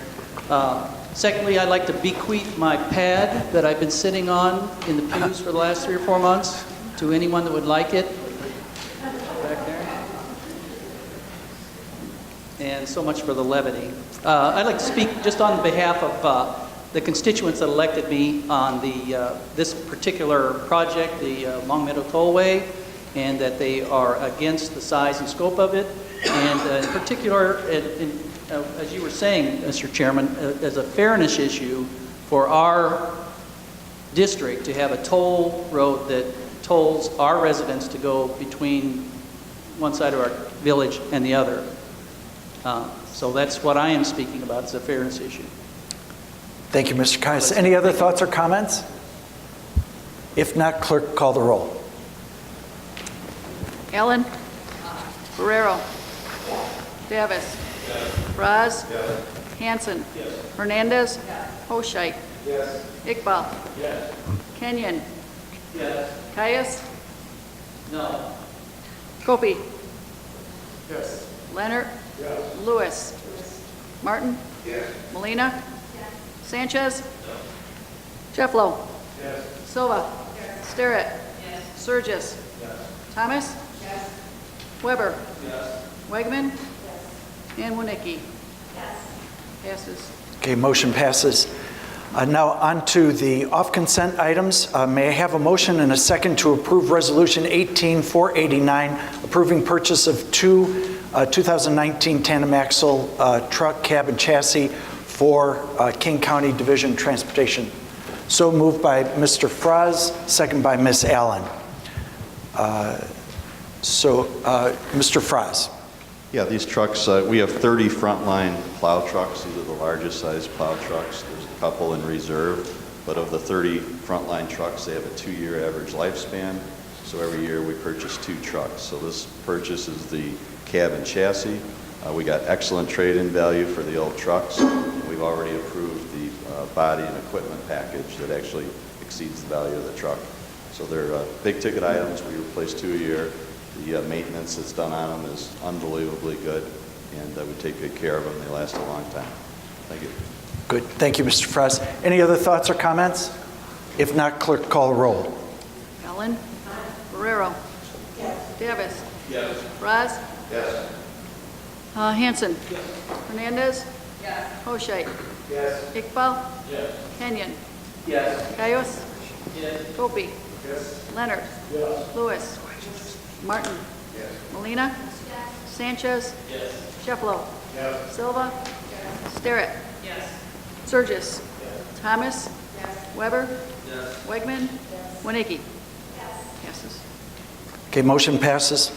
Secondly, I'd like to bequeath my pad that I've been sitting on in the pews for the last 3 or 4 months to anyone that would like it. Back there. And so much for the levity. I'd like to speak just on behalf of the constituents that elected me on the this particular project, the Long Meadow Tollway, and that they are against the size and scope of it. And in particular, as you were saying, Mr. Chairman, as a fairness issue for our district to have a toll road that tolls our residents to go between one side of our village and the other. So that's what I am speaking about, it's a fairness issue. Thank you, Mr. Caius. Any other thoughts or comments? If not, clerk, call the roll. Allen. Barrero. Davis. Raz. Hanson. Hernandez. Hoshite. Iqbal. Kenyon. Caius. No. Kopi. Leonard. Lewis. Martin. Molina. Sanchez. Sheflo. Silva. Sterrett. Sturgis. Thomas. Weber. Wegman. And Winnicki. Passes. Okay, motion passes. Now on to the off-consent items. May I have a motion and a second to approve Resolution 18489, approving purchase of 2 2019 tandem axle truck, cab, and chassis for Kane County Division Transportation. So moved by Mr. Fraz, second by Ms. Allen. Mr. Fraz. Yeah, these trucks, we have 30 frontline plow trucks. These are the largest size plow trucks. There's a couple in reserve, but of the 30 frontline trucks, they have a 2-year average lifespan. So every year we purchase 2 trucks. So this purchase is the cab and chassis. We got excellent trade-in value for the old trucks. We've already approved the body and equipment package that actually exceeds the value of the truck. So they're big ticket items. We replace 2 a year. The maintenance that's done on them is unbelievably good, and we take good care of them. They last a long time. Thank you. Good. Thank you, Mr. Fraz. Any other thoughts or comments? If not, clerk, call the roll. Allen. Barrero. Davis. Raz. Hanson. Hernandez. Hoshite. Iqbal. Kenyon. Caius. Kopi. Leonard. Lewis. Martin. Molina. Sanchez. Sheflo. Silva. Sterrett. Sturgis. Thomas. Weber. Wegman. Winnicki. Passes. Okay, motion passes.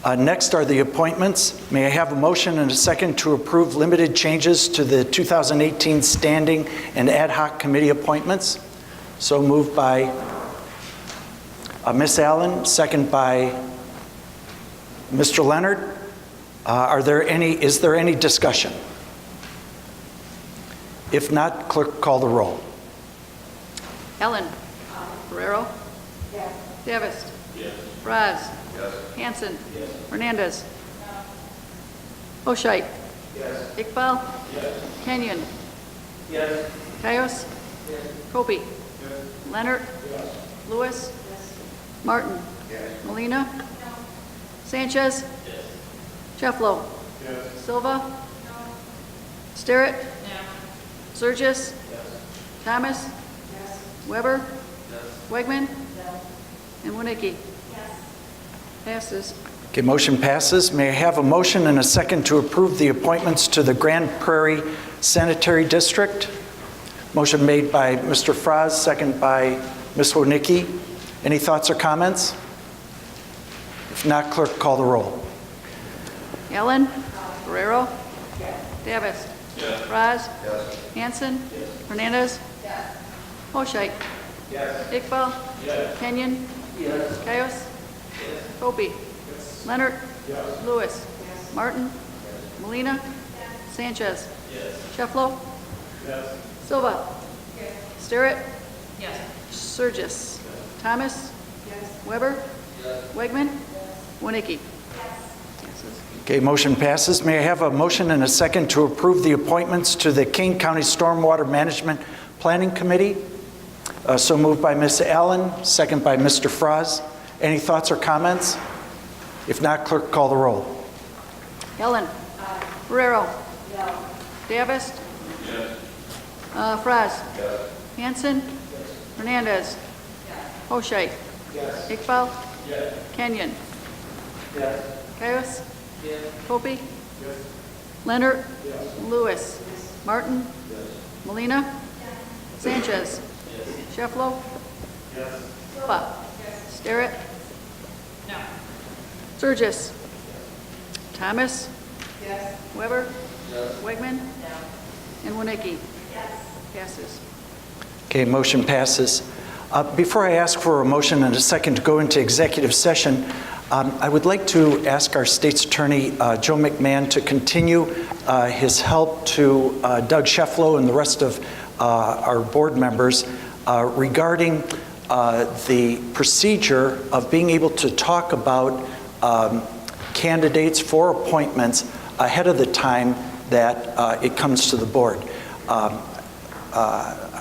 Next are the appointments. May I have a motion and a second to approve limited changes to the 2018 standing and ad hoc committee appointments? So moved by Ms. Allen, second by Mr. Leonard. Is there any discussion? If not, clerk, call the roll. Allen. Barrero. Davis. Raz. Hanson. Hernandez. Hoshite. Iqbal. Kenyon. Caius. Kopi. Leonard. Lewis. Martin. Molina. Sanchez? Cheflo? Silva? Sterrett? Surgis? Thomas? Weber? Wegman? And Winnicki? Passes. Okay, motion passes. May I have a motion and a second to approve the appointments to the Grand Prairie Sanitary District? Motion made by Mr. Fraz, second by Ms. Winnicki. Any thoughts or comments? If not, clerk, call the roll. Ellen? Guerrero? Davis? Raz? Hanson? Hernandez? Hoshite? Iqbal? Kenyon? Cayos? Opie? Leonard? Lewis? Martin? Molina? Sanchez? Cheflo? Silva? Sterrett? Surgis? Thomas? Weber? Wegman? Winnicki? Okay, motion passes. May I have a motion and a second to approve the appointments to the Kane County Stormwater Management Planning Committee? So moved by Ms. Allen, second by Mr. Fraz. Any thoughts or comments? If not, clerk, call the roll. Ellen? Guerrero? Davis? Fraz? Hanson? Hernandez? Hoshite? Iqbal? Kenyon? Cayos? Opie? Leonard? Lewis? Martin? Molina? Sanchez? Cheflo? Silva? Sterrett? Surgis? Thomas? Weber? Wegman? And Winnicki? Passes. Okay, motion passes. Before I ask for a motion and a second to go into executive session, I would like to ask our state's attorney, Joe McMahon, to continue his help to Doug Shefflow and the rest of our board members regarding the procedure of being able to talk about candidates for appointments ahead of the time that it comes to the board.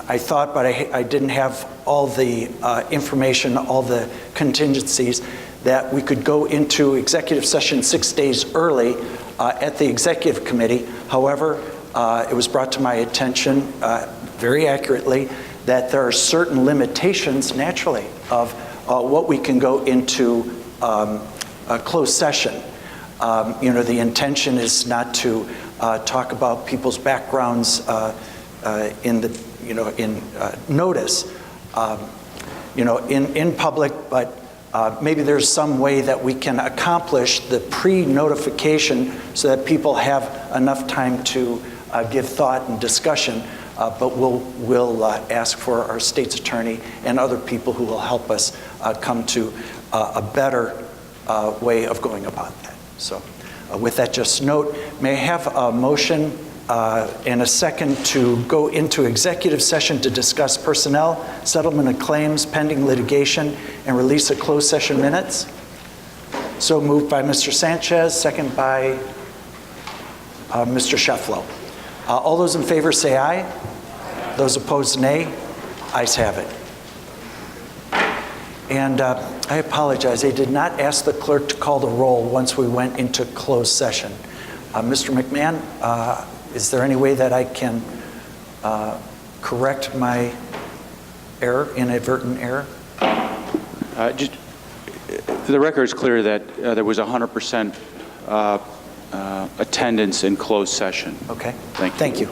I thought, but I didn't have all the information, all the contingencies, that we could go into executive session 6 days early at the executive committee. However, it was brought to my attention very accurately that there are certain limitations, naturally, of what we can go into a closed session. The intention is not to talk about people's backgrounds in notice, in public, but maybe there's some way that we can accomplish the pre-notification so that people have enough time to give thought and discussion. But we'll ask for our state's attorney and other people who will help us come to a better way of going about that. So with that, just note, may I have a motion and a second to go into executive session to discuss personnel, settlement of claims, pending litigation, and release of closed session minutes? So moved by Mr. Sanchez, second by Mr. Shefflow. All those in favor say aye. Those opposed, nay. Ayes have it. And I apologize, I did not ask the clerk to call the roll once we went into closed session. Mr. McMahon, is there any way that I can correct my error, inadvertent error? The record is clear that there was 100% attendance in closed session. Okay. Thank you.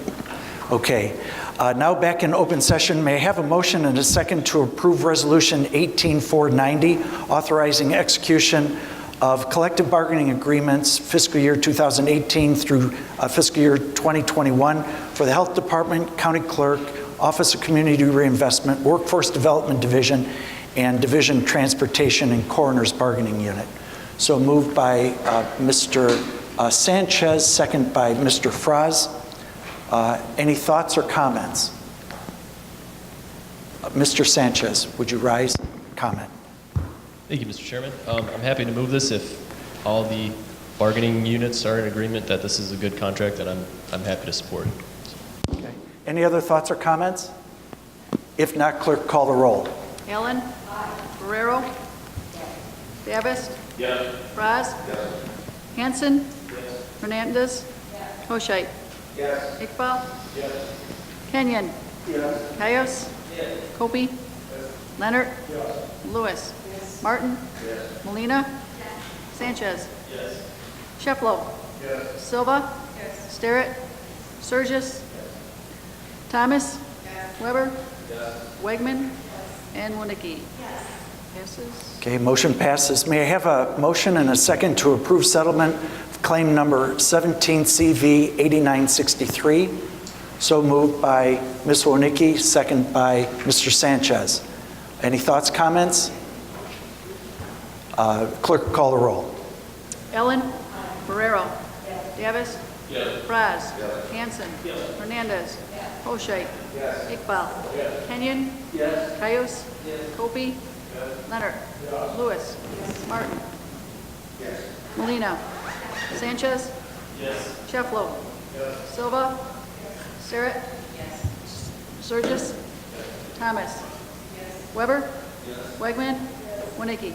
Okay. Now back in open session, may I have a motion and a second to approve Resolution 18490, authorizing execution of collective bargaining agreements fiscal year 2018 through fiscal year 2021 for the Health Department, County Clerk, Office of Community Reinvestment, Workforce Development Division, and Division Transportation and Coroner's Bargaining Unit. So moved by Mr. Sanchez, second by Mr. Fraz. Any thoughts or comments? Mr. Sanchez, would you rise? Comment. Thank you, Mr. Chairman. I'm happy to move this if all the bargaining units are in agreement that this is a good contract, that I'm happy to support it. Okay. Any other thoughts or comments? If not, clerk, call the roll. Allen? Guerrero? Davis. Yes. Braz. Hanson. Hernandez. Hoshite. Yes. Iqbal. Yes. Kenyon. Yes. Cayos. Yes. Kopi. Leonard. Yes. Lewis. Martin. Yes. Molina. Sanchez. Yes. Shefflo. Yes. Silva. Sterrett. Surges. Thomas. Weber. Wegman. And Winicky. Passes. Okay, motion passes. May I have a motion and a second to approve settlement of claim number 17CV 8963? So moved by Ms. Winicky, second by Mr. Sanchez. Any thoughts, comments? Clerk, call the roll. Ellen. Barrero. Davis. Yes. Braz. Hanson. Hernandez. Hoshite. Iqbal. Kenyon. Yes. Cayos. Kopi. Leonard. Lewis. Martin. Molina. Sanchez. Yes. Shefflo. Silva. Sterrett. Surges. Thomas. Weber. Wegman. Winicky.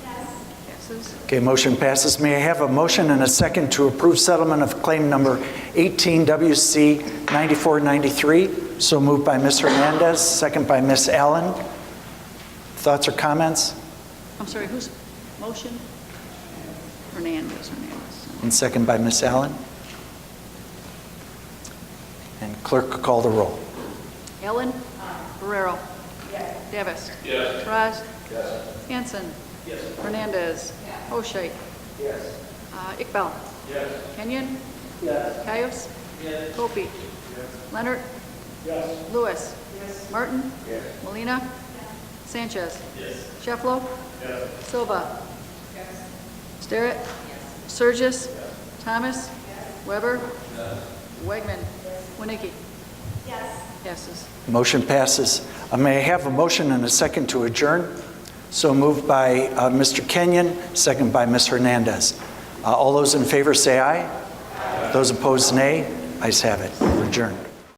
Passes. Okay, motion passes. May I have a motion and a second to approve settlement of claim number 18WC 9493? So moved by Ms. Hernandez, second by Ms. Allen. Thoughts or comments? I'm sorry, whose motion? Hernandez. And second by Ms. Allen. And clerk, call the roll. Ellen. Barrero. Davis. Yes. Braz. Yes. Hanson. Yes. Hernandez. Hoshite. Yes. Iqbal. Yes. Kenyon. Yes. Cayos. Yes. Kopi. Leonard. Yes. Lewis. Martin. Yes. Molina. Sanchez. Yes. Shefflo. Yes. Silva. Sterrett. Surges. Thomas. Weber. Wegman. Winicky. Passes. Motion passes. May I have a motion and a second to adjourn? So moved by Mr. Kenyon, second by Ms. Hernandez. All those in favor say aye. Those opposed, nay. Ayes have it. We're adjourned.